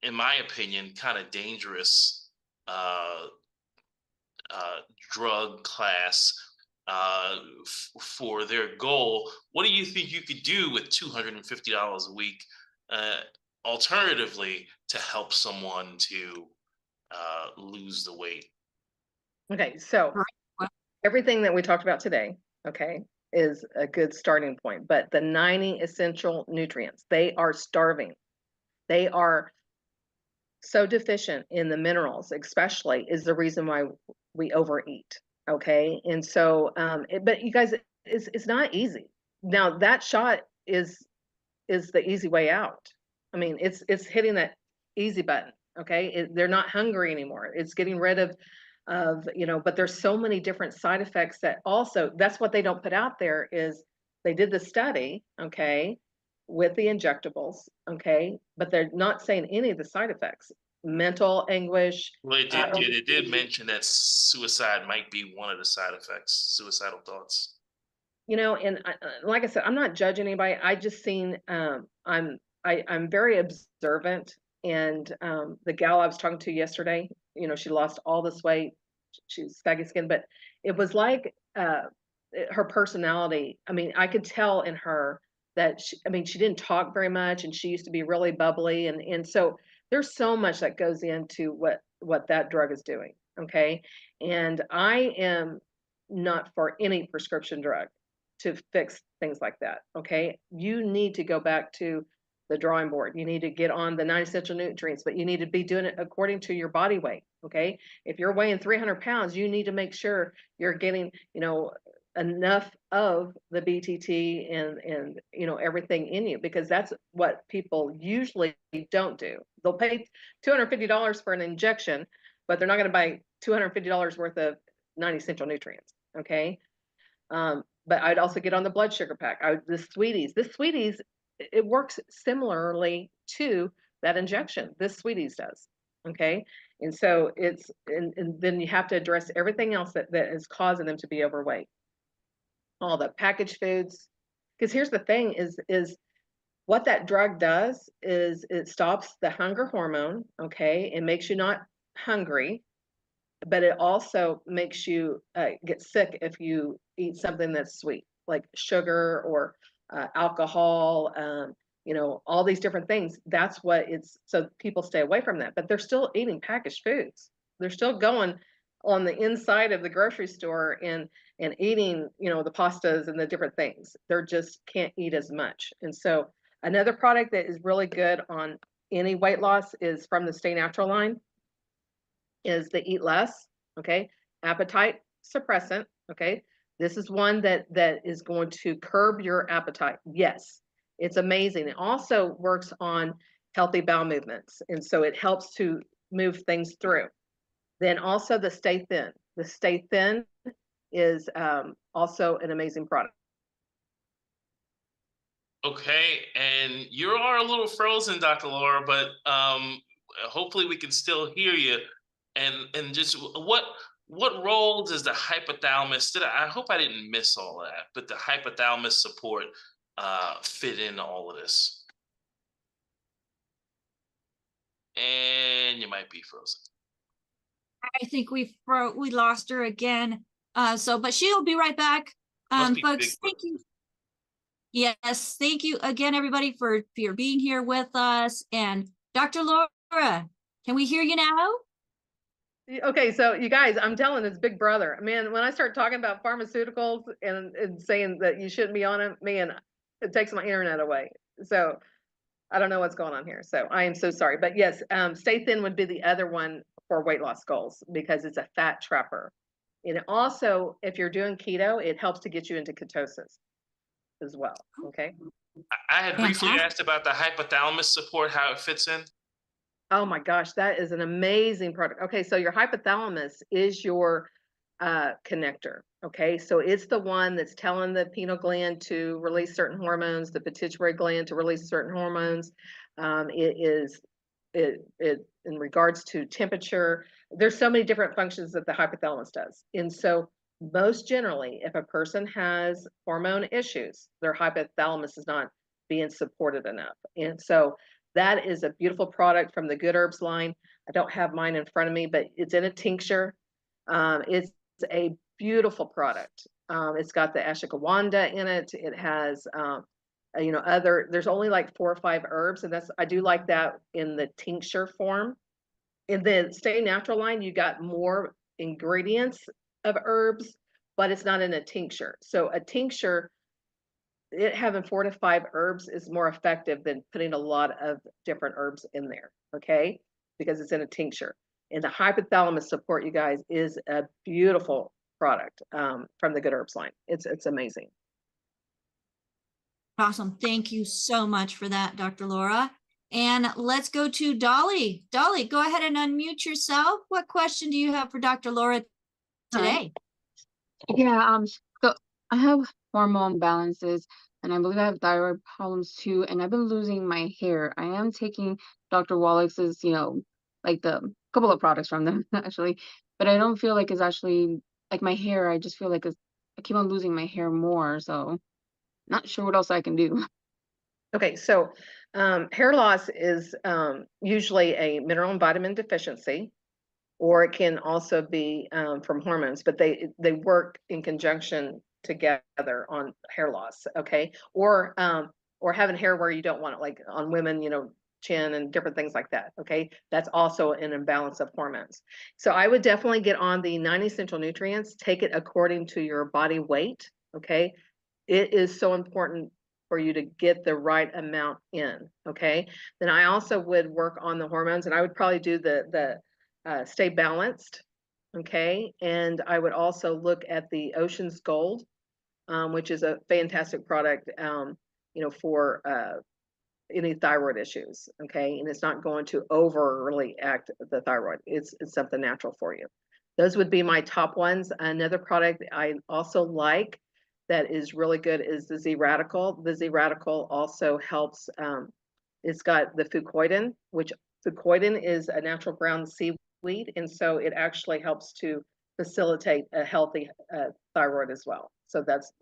in my opinion, kind of dangerous drug class for their goal? What do you think you could do with $250 a week alternatively to help someone to lose the weight? Okay, so everything that we talked about today, okay, is a good starting point. But the 90 essential nutrients, they are starving. They are so deficient in the minerals, especially, is the reason why we overeat. Okay, and so, but you guys, it's not easy. Now that shot is the easy way out. I mean, it's hitting that easy button. Okay, they're not hungry anymore. It's getting rid of but there's so many different side effects that also, that's what they don't put out there is they did the study, okay, with the injectables, okay, but they're not saying any of the side effects, mental anguish. Well, they did mention that suicide might be one of the side effects, suicidal thoughts. And like I said, I'm not judging anybody. I just seen, I'm very observant. And the gal I was talking to yesterday, she lost all this weight. She's saggy skin, but it was like her personality. I mean, I could tell in her that she didn't talk very much, and she used to be really bubbly, and so there's so much that goes into what that drug is doing. Okay. And I am not for any prescription drug to fix things like that. Okay. You need to go back to the drawing board. You need to get on the 9 essential nutrients, but you need to be doing it according to your body weight. Okay. If you're weighing 300 pounds, you need to make sure you're getting, enough of the BTT and everything in you, because that's what people usually don't do. They'll pay $250 for an injection, but they're not going to buy $250 worth of 9 essential nutrients. Okay. But I'd also get on the blood sugar pack. The Sweet Eze. This Sweet Eze, it works similarly to that injection. This Sweet Eze does. Okay. And so and then you have to address everything else that is causing them to be overweight. All the packaged foods. Because here's the thing is what that drug does is it stops the hunger hormone. Okay. It makes you not hungry, but it also makes you get sick if you eat something that's sweet, like sugar or alcohol, all these different things. That's what so people stay away from that, but they're still eating packaged foods. They're still going on the inside of the grocery store and eating, the pastas and the different things. They're just can't eat as much. And so another product that is really good on any weight loss is from the Stay Natural line, is the Eat Less. Okay. Appetite suppressant. Okay. This is one that is going to curb your appetite. Yes, it's amazing. It also works on healthy bowel movements, and so it helps to move things through. Then also the Stay Thin. The Stay Thin is also an amazing product. Okay, and you are a little frozen, Dr. Laura, but hopefully we can still hear you. And just what role does the hypothalamus, I hope I didn't miss all of that, but the hypothalamus support fit in all of this? And you might be frozen. I think we lost her again. But she'll be right back. Folks, thank you. Yes, thank you again, everybody, for being here with us. And Dr. Laura, can we hear you now? Okay, so you guys, I'm telling it's big brother. Man, when I start talking about pharmaceuticals and saying that you shouldn't be on it, man, it takes my internet away. So I don't know what's going on here. So I am so sorry. But yes, Stay Thin would be the other one for weight loss goals, because it's a fat trapper. And also, if you're doing keto, it helps to get you into ketosis as well. Okay. I had briefly asked about the hypothalamus support, how it fits in. Oh my gosh, that is an amazing product. Okay, so your hypothalamus is your connector. Okay, so it's the one that's telling the pineal gland to release certain hormones, the pituitary gland to release certain hormones. It in regards to temperature. There's so many different functions that the hypothalamus does. And so most generally, if a person has hormone issues, their hypothalamus is not being supported enough. And so that is a beautiful product from the Good Herbs line. I don't have mine in front of me, but it's in a tincture. It's a beautiful product. It's got the ashwagandha in it. It has, there's only like 4 or 5 herbs, and I do like that in the tincture form. In the Stay Natural line, you got more ingredients of herbs, but it's not in a tincture. So a tincture, it having 4 to 5 herbs is more effective than putting a lot of different herbs in there, okay? Because it's in a tincture. And the hypothalamus support, you guys, is a beautiful product from the Good Herbs line. It's amazing. Awesome. Thank you so much for that, Dr. Laura. And let's go to Dolly. Dolly, go ahead and unmute yourself. What question do you have for Dr. Laura today? Yeah, so I have hormone balances, and I believe I have thyroid problems too, and I've been losing my hair. I am taking Dr. Wallach's, like the couple of products from them actually, but I don't feel like it's actually like my hair. I just feel like I keep on losing my hair more, so not sure what else I can do. Okay, so hair loss is usually a mineral and vitamin deficiency, or it can also be from hormones, but they work in conjunction together on hair loss. Okay, or having hair where you don't want it, like on women, chin and different things like that. Okay, that's also an imbalance of hormones. So I would definitely get on the 9 essential nutrients, take it according to your body weight. Okay, it is so important for you to get the right amount in. Okay, then I also would work on the hormones, and I would probably do the Stay Balanced. Okay, and I would also look at the Ocean's Gold, which is a fantastic product, for any thyroid issues. Okay, and it's not going to overly act the thyroid. It's something natural for you. Those would be my top ones. Another product I also like that is really good is the Z Radical. The Z Radical also helps. It's got the fucoidan, which fucoidan is a natural brown seaweed, and so it actually helps to facilitate a healthy thyroid as well. So that's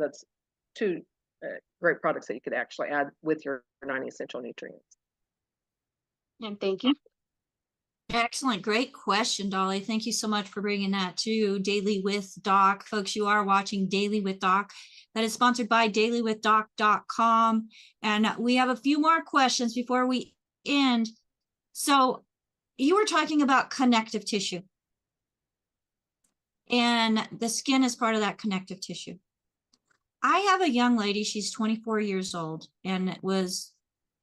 two great products that you could actually add with your 9 essential nutrients. And thank you. Excellent. Great question, Dolly. Thank you so much for bringing that to Daily with Doc. Folks, you are watching Daily with Doc. That is sponsored by dailywithdoc.com. And we have a few more questions before we end. So you were talking about connective tissue. And the skin is part of that connective tissue. I have a young lady, she's 24 years old, and was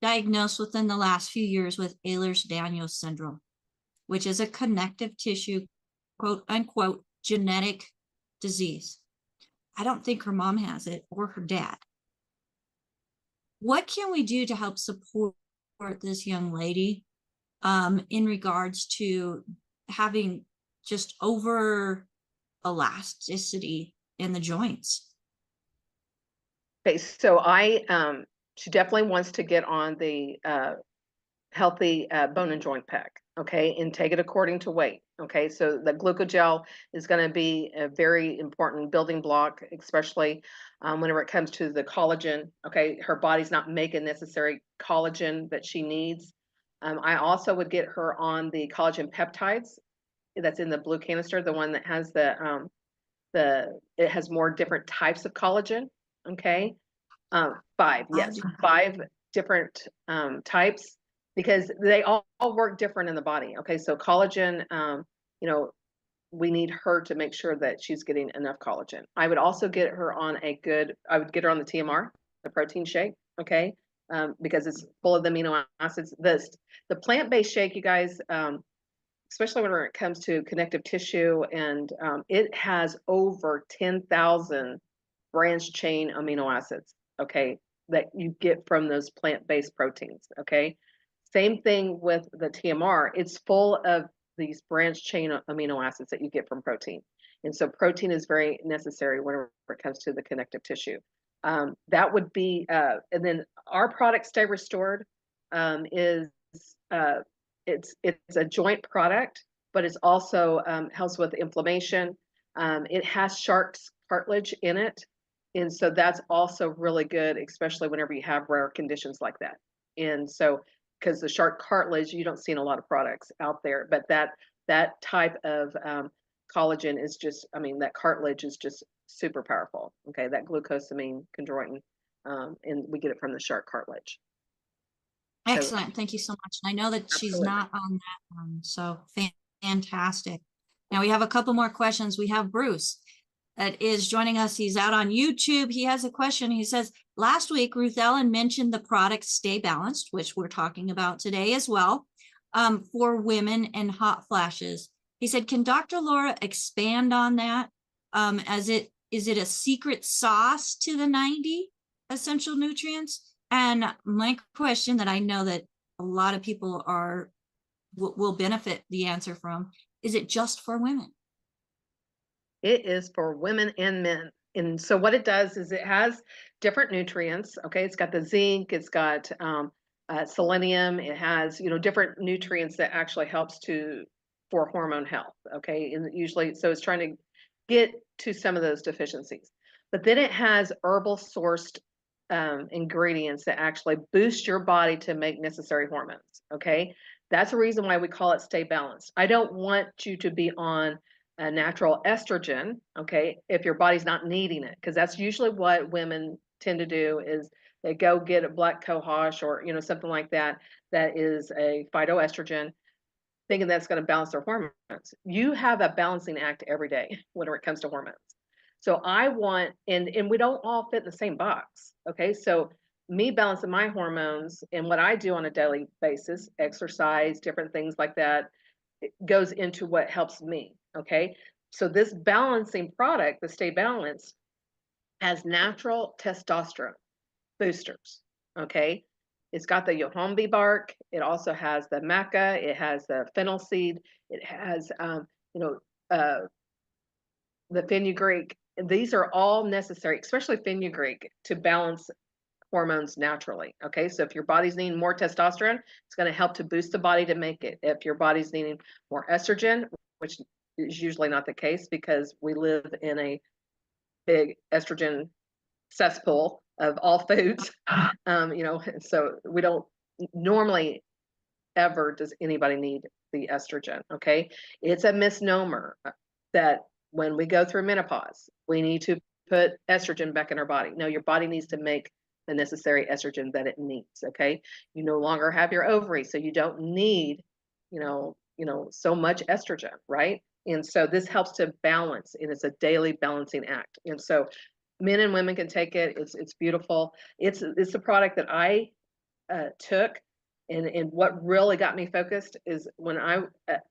diagnosed within the last few years with Ehlers-Danlos syndrome, which is a connective tissue, quote unquote, genetic disease. I don't think her mom has it or her dad. What can we do to help support this young lady in regards to having just over elasticity in the joints? Okay, so she definitely wants to get on the healthy bone and joint pack. Okay, and take it according to weight. Okay, so the glucogel is going to be a very important building block, especially whenever it comes to the collagen. Okay, her body's not making necessary collagen that she needs. I also would get her on the collagen peptides that's in the blue canister, the one that has it has more different types of collagen. Okay, 5 different types, because they all work different in the body. Okay, so collagen, we need her to make sure that she's getting enough collagen. I would also get her on I would get her on the TMR, the protein shake. Okay, because it's full of the amino acids. The plant-based shake, you guys, especially when it comes to connective tissue, and it has over 10,000 branched chain amino acids. Okay, that you get from those plant-based proteins. Okay, same thing with the TMR. It's full of these branched chain amino acids that you get from protein. And so protein is very necessary whenever it comes to the connective tissue. That would be, and then our product Stay Restored it's a joint product, but it's also helps with inflammation. It has shark's cartilage in it. And so that's also really good, especially whenever you have rare conditions like that. And so, because the shark cartilage, you don't see in a lot of products out there, but that type of collagen is just, that cartilage is just super powerful. Okay, that glucosamine chondroitin, and we get it from the shark cartilage. Excellent. Thank you so much. I know that she's Absolutely. not on that one, so fantastic. Now we have a couple more questions. We have Bruce that is joining us. He's out on YouTube. He has a question. He says, last week, Ruth Ellen mentioned the product Stay Balanced, which we're talking about today as well, for women and hot flashes. He said, can Dr. Laura expand on that? Is it a secret sauce to the 90 essential nutrients? And my question that I know that a lot of people will benefit the answer from, is it just for women? It is for women and men. And so what it does is it has different nutrients. Okay, it's got the zinc, it's got selenium, it has different nutrients that actually helps for hormone health. Okay, and usually, so it's trying to get to some of those deficiencies. But then it has herbal sourced ingredients that actually boost your body to make necessary hormones. Okay, that's the reason why we call it Stay Balanced. I don't want you to be on a natural estrogen, okay, if your body's not needing it, because that's usually what women tend to do is they go get a black cohosh or, something like that, that is a phytoestrogen, thinking that's going to balance their hormones. You have a balancing act every day when it comes to hormones. So I want, and we don't all fit in the same box. Okay. So me balancing my hormones and what I do on a daily basis, exercise, different things like that, it goes into what helps me. Okay. So this balancing product, the Sta-Balanced, has natural testosterone boosters. Okay. It's got the yohombi bark. It also has the maca. It has the fennel seed. It has, you know, uh, the fenugreek. These are all necessary, especially fenugreek, to balance hormones naturally. Okay. So if your body's needing more testosterone, it's going to help to boost the body to make it. If your body's needing more estrogen, which is usually not the case because we live in a big estrogen cesspool of all foods, so we don't normally ever does anybody need the estrogen. Okay. It's a misnomer that when we go through menopause, we need to put estrogen back in our body. No, your body needs to make the necessary estrogen that it needs. Okay. You no longer have your ovaries, so you don't need, so much estrogen, right? And so this helps to balance, and it's a daily balancing act. And so men and women can take it. It's beautiful. It's a product that I took, and what really got me focused is when I, at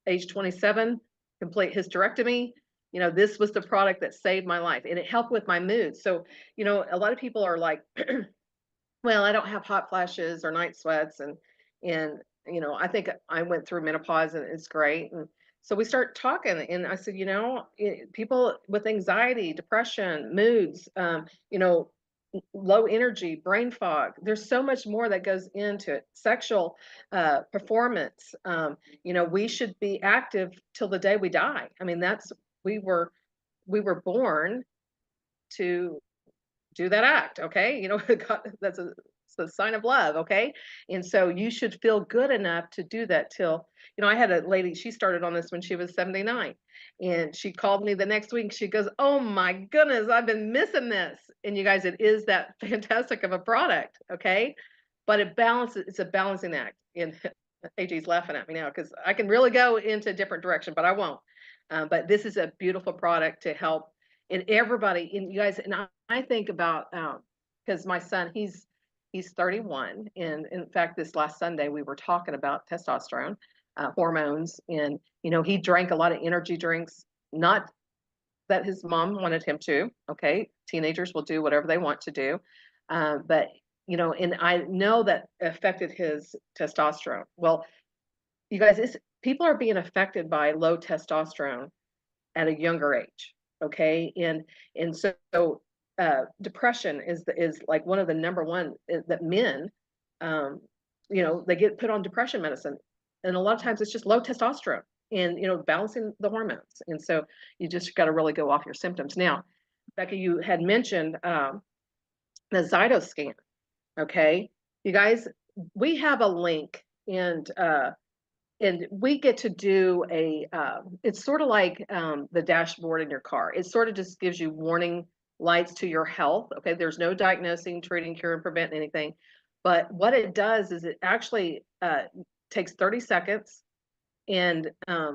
age 27, complete hysterectomy. This was the product that saved my life, and it helped with my mood. So, a lot of people are like, well, I don't have hot flashes or night sweats, and I think I went through menopause and it's great. And so we start talking, and I said, people with anxiety, depression, moods, low energy, brain fog. There's so much more that goes into it. Sexual performance. We should be active till the day we die. I mean, we were born to do that act. Okay, that's it's a sign of love. Okay, and so you should feel good enough to do that till. I had a lady. She started on this when she was 79, and she called me the next week. She goes, "Oh my goodness, I've been missing this." And you guys, it is that fantastic of a product. Okay, but it balances. It's a balancing act. And AJ's laughing at me now because I can really go into a different direction, but I won't. But this is a beautiful product to help. And everybody, and you guys, and I think about, because my son, he's 31, and in fact, this last Sunday we were talking about testosterone, hormones, and he drank a lot of energy drinks. Not that his mom wanted him to. Okay, teenagers will do whatever they want to do, but and I know that affected his testosterone. Well, you guys, people are being affected by low testosterone at a younger age. Okay. And so depression is like one of the number one that men, they get put on depression medicine, and a lot of times it's just low testosterone and balancing the hormones. And so you just got to really go off your symptoms. Now, Becca, you had mentioned the Zytoscan. Okay, you guys, we have a link, and we get to do it's sort of like the dashboard in your car. It sort of just gives you warning lights to your health. Okay, there's no diagnosing, treating, cure, and prevent anything. But what it does is it actually takes 30 seconds and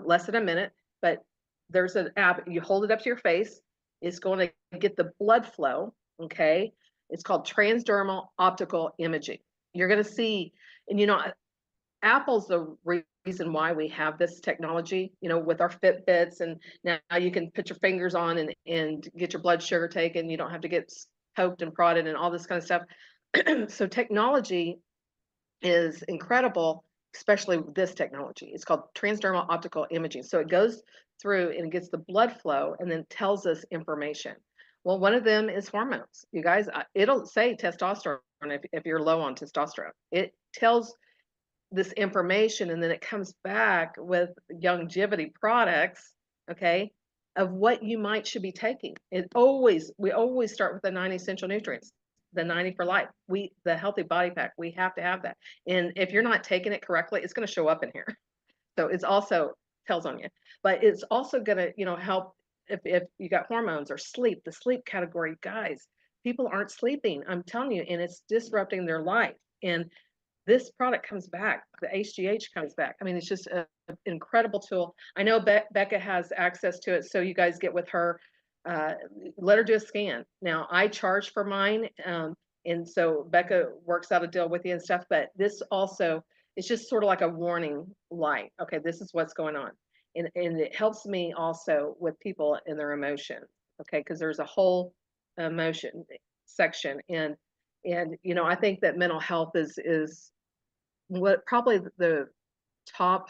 less than a minute. But there's an app, you hold it up to your face. It's going to get the blood flow. Okay, it's called transdermal optical imaging. You're going to see, and Apple's the reason why we have this technology, with our Fitbits, and now you can put your fingers on and get your blood sugar taken. You don't have to get poked and prodded and all this kind of stuff. So technology is incredible, especially this technology. It's called transdermal optical imaging. So it goes through and it gets the blood flow and then tells us information. Well, one of them is hormones. You guys, it'll say testosterone if you're low on testosterone. It tells this information, and then it comes back with longevity products, okay, of what you should be taking. We always start with the 9 essential nutrients, the 90 for life. The healthy body pack, we have to have that. And if you're not taking it correctly, it's going to show up in here. So it's also tells on you, but it's also going to, help if you got hormones or sleep. The sleep category, guys, people aren't sleeping. I'm telling you, and it's disrupting their life. And this product comes back. The HGH comes back. I mean, it's just an incredible tool. I know Becca has access to it, so you guys get with her. Let her do a scan. Now, I charge for mine, and so Becca works out a deal with you and stuff. But this also, it's just sort of like a warning light. Okay, this is what's going on, and it helps me also with people and their emotions. Okay, because there's a whole emotion section, and you know, I think that mental health is what probably the top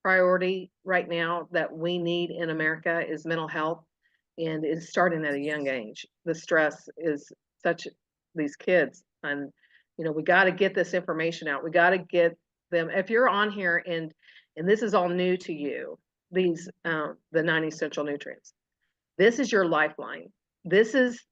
priority right now that we need in America is mental health, and it's starting at a young age. The stress is such, these kids, and you know, we got to get this information out. We got to get them. If you're on here and this is all new to you, these the 9 essential nutrients. This is your lifeline. This is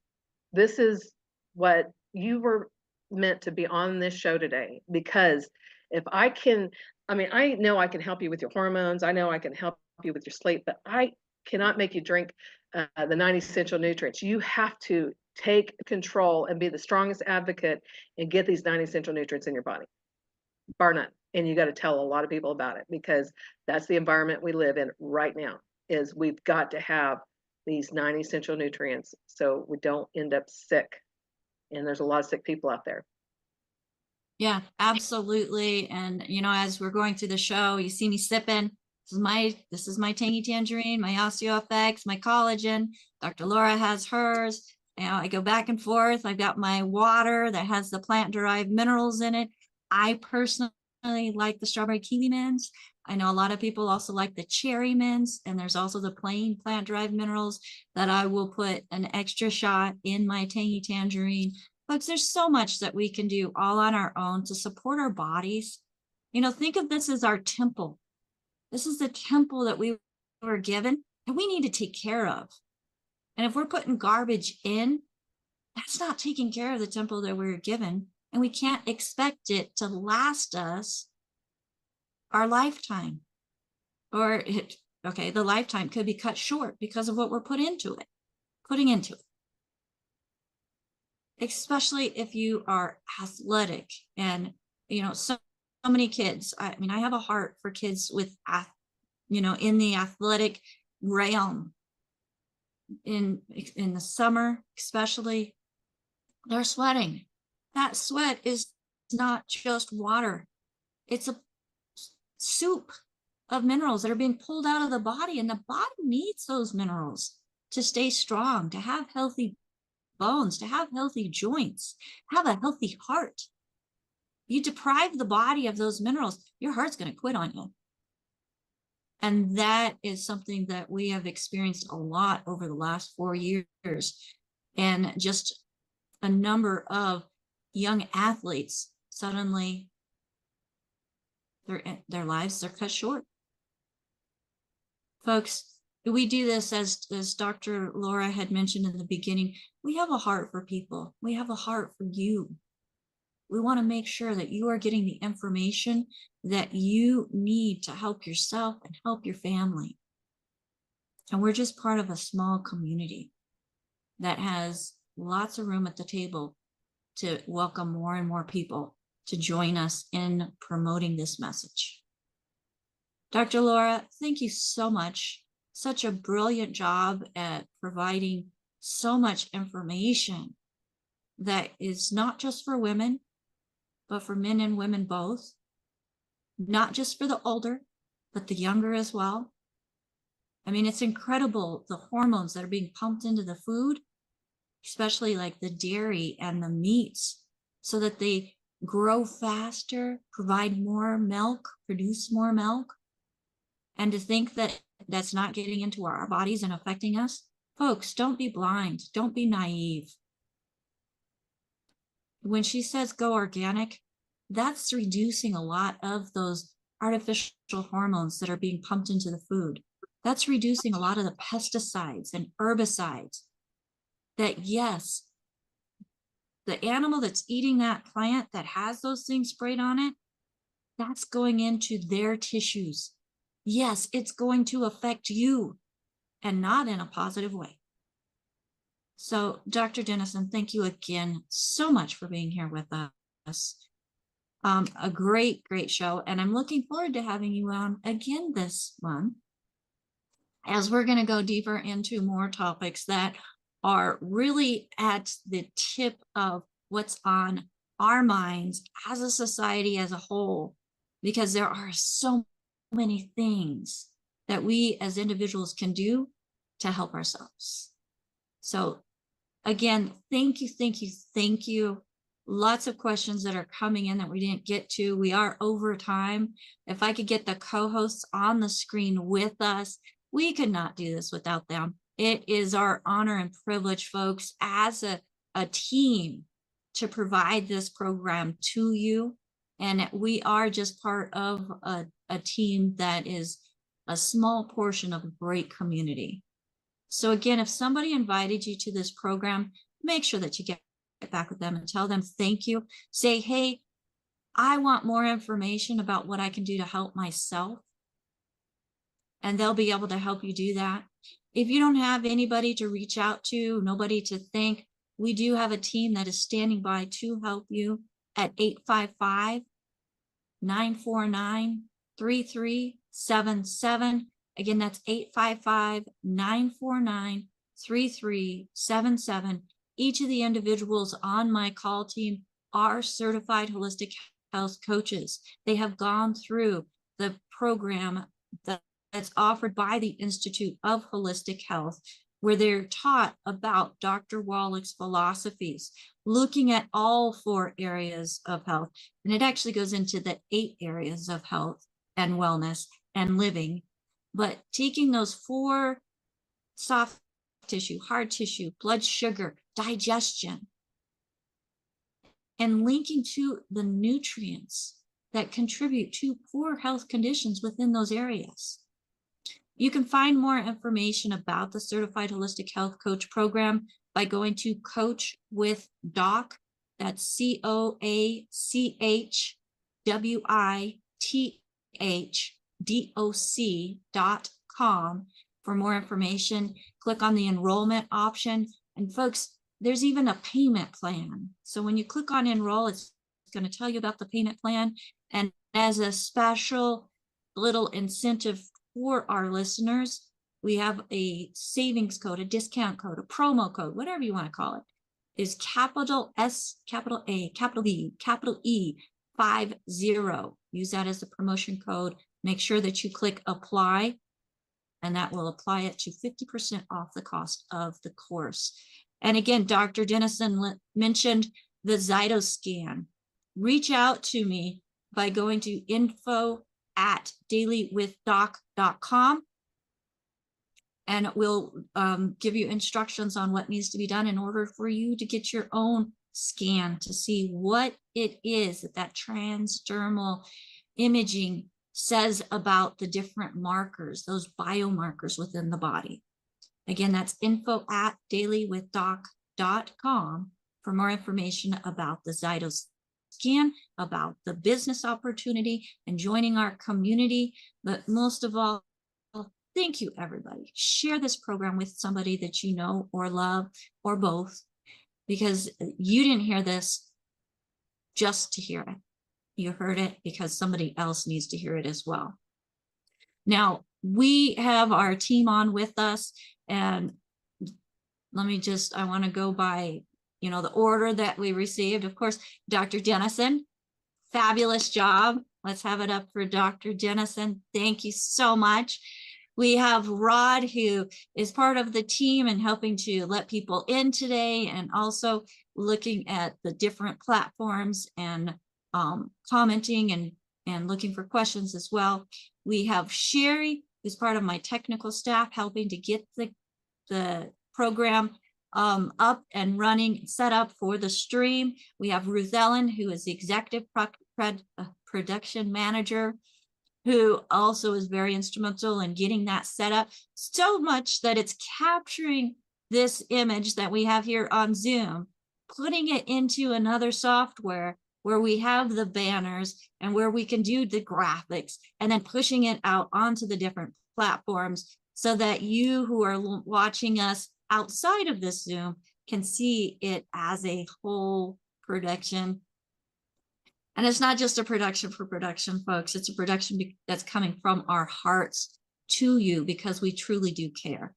what you were meant to be on this show today, because if I can, I mean, I know I can help you with your hormones. I know I can help you with your sleep, but I cannot make you drink the 9 essential nutrients. You have to take control and be the strongest advocate and get these 9 essential nutrients in your body, bar none. And you got to tell a lot of people about it, because that's the environment we live in right now, is we've got to have these 9 essential nutrients so we don't end up sick. And there's a lot of sick people out there. Yeah, absolutely. And you know, as we're going through the show, you see me sipping. This is my tangy tangerine, my OsteoFX, my collagen. Dr. Laura has hers. You know, I go back and forth. I've got my water that has the plant-derived minerals in it. I personally like the strawberry kiwi mints. I know a lot of people also like the cherry mints, and there's also the plain plant-derived minerals that I will put an extra shot in my tangy tangerine. Folks, there's so much that we can do all on our own to support our bodies. You know, think of this as our temple. This is the temple that we were given and we need to take care of. And if we're putting garbage in, that's not taking care of the temple that we were given. And we can't expect it to last us our lifetime. Or the lifetime could be cut short because of what we're putting into it. Especially if you are athletic, and you know, so many kids. I mean, I have a heart for kids with you know, in the athletic realm. In the summer, especially, they're sweating. That sweat is not just water. It's a soup of minerals that are being pulled out of the body, and the body needs those minerals to stay strong, to have healthy bones, to have healthy joints, have a healthy heart. You deprive the body of those minerals, your heart's going to quit on you. And that is something that we have experienced a lot over the last 4 years. And just a number of young athletes, suddenly their lives are cut short. Folks, we do this as Dr. Laura had mentioned in the beginning. We have a heart for people. We have a heart for you. We want to make sure that you are getting the information that you need to help yourself and help your family. And we're just part of a small community that has lots of room at the table to welcome more and more people to join us in promoting this message. Dr. Laura, thank you so much. Such a brilliant job at providing so much information that is not just for women, but for men and women both. Not just for the older, but the younger as well. I mean, it's incredible the hormones that are being pumped into the food, especially like the dairy and the meats, so that they grow faster, provide more milk, produce more milk. And to think that that's not getting into our bodies and affecting us, folks, don't be blind, don't be naive. When she says go organic, that's reducing a lot of those artificial hormones that are being pumped into the food. That's reducing a lot of the pesticides and herbicides that, yes, the animal that's eating that plant that has those things sprayed on it, that's going into their tissues. Yes, it's going to affect you, and not in a positive way. So, Dr. Dennison, thank you again so much for being here with us. A great, great show. And I'm looking forward to having you on again this month, as we're going to go deeper into more topics that are really at the tip of what's on our minds as a society as a whole, because there are so many things that we as individuals can do to help ourselves. So again, thank you, thank you, thank you. Lots of questions that are coming in that we didn't get to. We are over time. If I could get the co-hosts on the screen with us, we could not do this without them. It is our honor and privilege, folks, as a team to provide this program to you. And we are just part of a team that is a small portion of a great community. So again, if somebody invited you to this program, make sure that you get back with them and tell them thank you. Say, hey, I want more information about what I can do to help myself. And they'll be able to help you do that. If you don't have anybody to reach out to, nobody to thank, we do have a team that is standing by to help you at 855-949-3377. Again, that's 855-949-3377. Each of the individuals on my call team are certified holistic health coaches. They have gone through the program that's offered by the Institute of Holistic Health, where they're taught about Dr. Wallach's philosophies, looking at all 4 areas of health. And it actually goes into the 8 areas of health and wellness and living. But taking those 4 soft tissue, hard tissue, blood sugar, digestion, and linking to the nutrients that contribute to poor health conditions within those areas. You can find more information about the Certified Holistic Health Coach program by going to Coach with Doc. That's COACHWITHDOC.com for more information. Click on the enrollment option. And folks, there's even a payment plan. So when you click on enroll, it's going to tell you about the payment plan. And as a special little incentive for our listeners, we have a savings code, a discount code, a promo code, whatever you want to call it, is capital S, capital A, capital B, capital E, 50. Use that as the promotion code. Make sure that you click apply, and that will apply it to 50% off the cost of the course. And again, Dr. Dennison mentioned the Zytoscan. Reach out to me by going to info@dailywithdoc.com, and we'll give you instructions on what needs to be done in order for you to get your own scan to see what it is that transdermal imaging says about the different markers, those biomarkers within the body. Again, that's info@dailywithdoc.com for more information about the Zytoscan, about the business opportunity and joining our community. But most of all, thank you, everybody. Share this program with somebody that you know or love, or both, because you didn't hear this just to hear it. You heard it because somebody else needs to hear it as well. Now, we have our team on with us, and let me just, I want to go by, the order that we received. Of course, Dr. Dennison, fabulous job. Let's have it up for Dr. Dennison. Thank you so much. We have Rod, who is part of the team and helping to let people in today, and also looking at the different platforms and commenting and looking for questions as well. We have Sherry, who's part of my technical staff, helping to get the program up and running, set up for the stream. We have Ruth Ellen, who is the executive production manager, who also is very instrumental in getting that set up, so much that it's capturing this image that we have here on Zoom, putting it into another software where we have the banners and where we can do the graphics, and then pushing it out onto the different platforms so that you who are watching us outside of this Zoom can see it as a whole production. And it's not just a production for production, folks. It's a production that's coming from our hearts to you because we truly do care.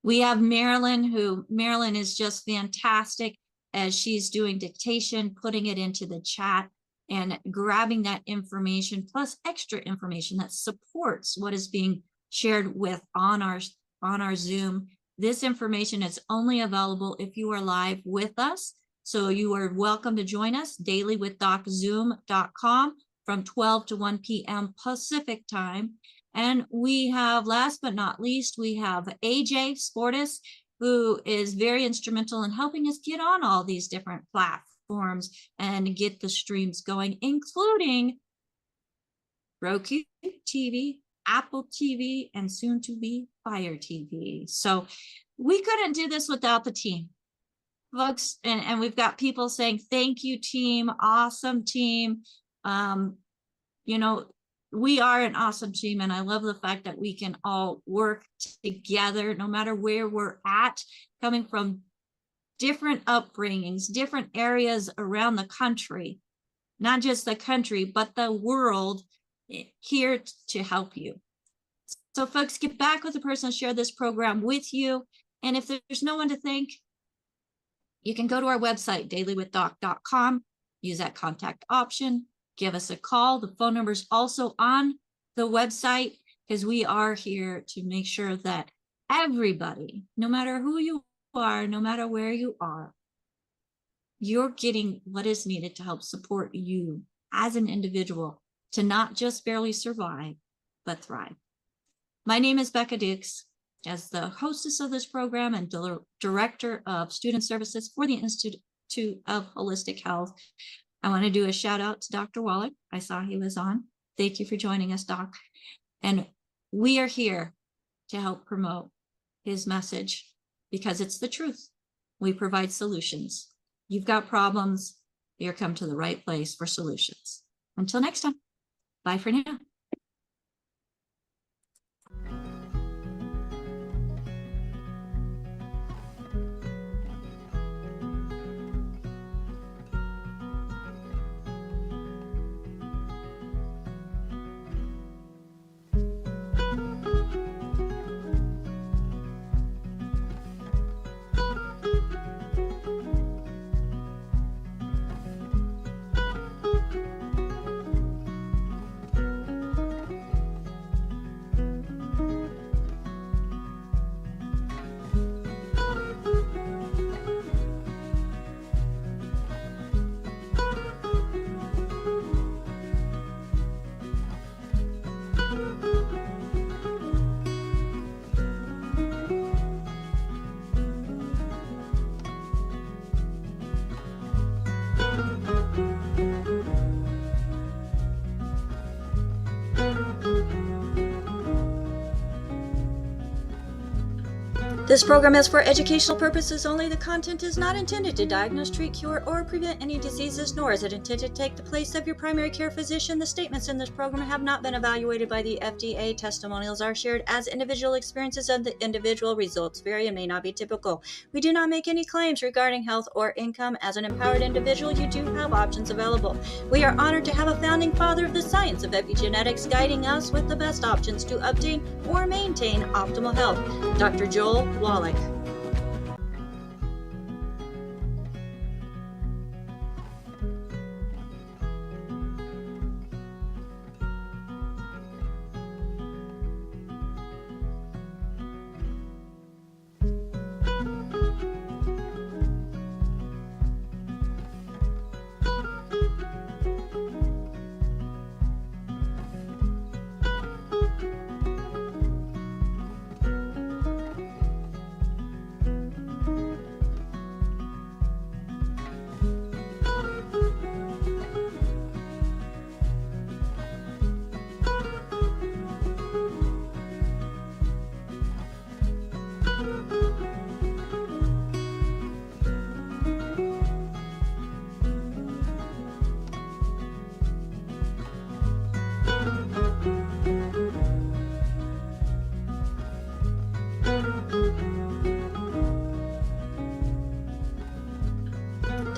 We have Marilyn, Marilyn is just fantastic as she's doing dictation, putting it into the chat and grabbing that information plus extra information that supports what is being shared with on our Zoom. This information is only available if you are live with us. So you are welcome to join us dailywithdoczoom.com from 12 to 1 p.m. Pacific time. And we have, last but not least, we have AJ Sportis, who is very instrumental in helping us get on all these different platforms and get the streams going, including Roku TV, Apple TV, and soon to be Fire TV. So we couldn't do this without the team, folks. And we've got people saying, thank you, team, awesome team. You know, we are an awesome team, and I love the fact that we can all work together no matter where we're at, coming from different upbringings, different areas around the country, not just the country, but the world, here to help you. So folks, get back with the person, share this program with you. And if there's no one to thank, you can go to our website, dailywithdoc.com, use that contact option, give us a call. The phone number is also on the website because we are here to make sure that everybody, no matter who you are, no matter where you are, you're getting what is needed to help support you as an individual to not just barely survive, but thrive. My name is Becca Dukes. As the hostess of this program and director of student services for the Institute of Holistic Health, I want to do a shout out to Dr. Wallach. I saw he was on. Thank you for joining us, Doc. And we are here to help promote his message because it's the truth. We provide solutions. You've got problems, you're come to the right place for solutions. Until next time, bye for now. This program is for educational purposes only. The content is not intended to diagnose, treat, cure, or prevent any diseases, nor is it intended to take the place of your primary care physician. The statements in this program have not been evaluated by the FDA. Testimonials are shared as individual experiences, and the individual results vary and may not be typical. We do not make any claims regarding health or income. As an empowered individual, you do have options available. We are honored to have a founding father of the science of epigenetics guiding us with the best options to obtain or maintain optimal health, Dr. Joel Wallach.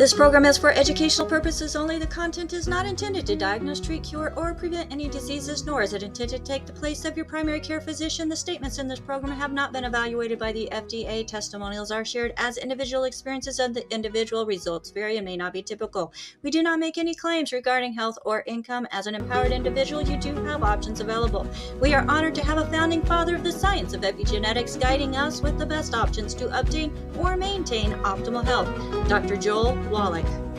This program is for educational purposes only. The content is not intended to diagnose, treat, cure, or prevent any diseases, nor is it intended to take the place of your primary care physician. The statements in this program have not been evaluated by the FDA. Testimonials are shared as individual experiences, and the individual results vary and may not be typical. We do not make any claims regarding health or income. As an empowered individual, you do have options available. We are honored to have a founding father of the science of epigenetics guiding us with the best options to obtain or maintain optimal health, Dr. Joel Wallach.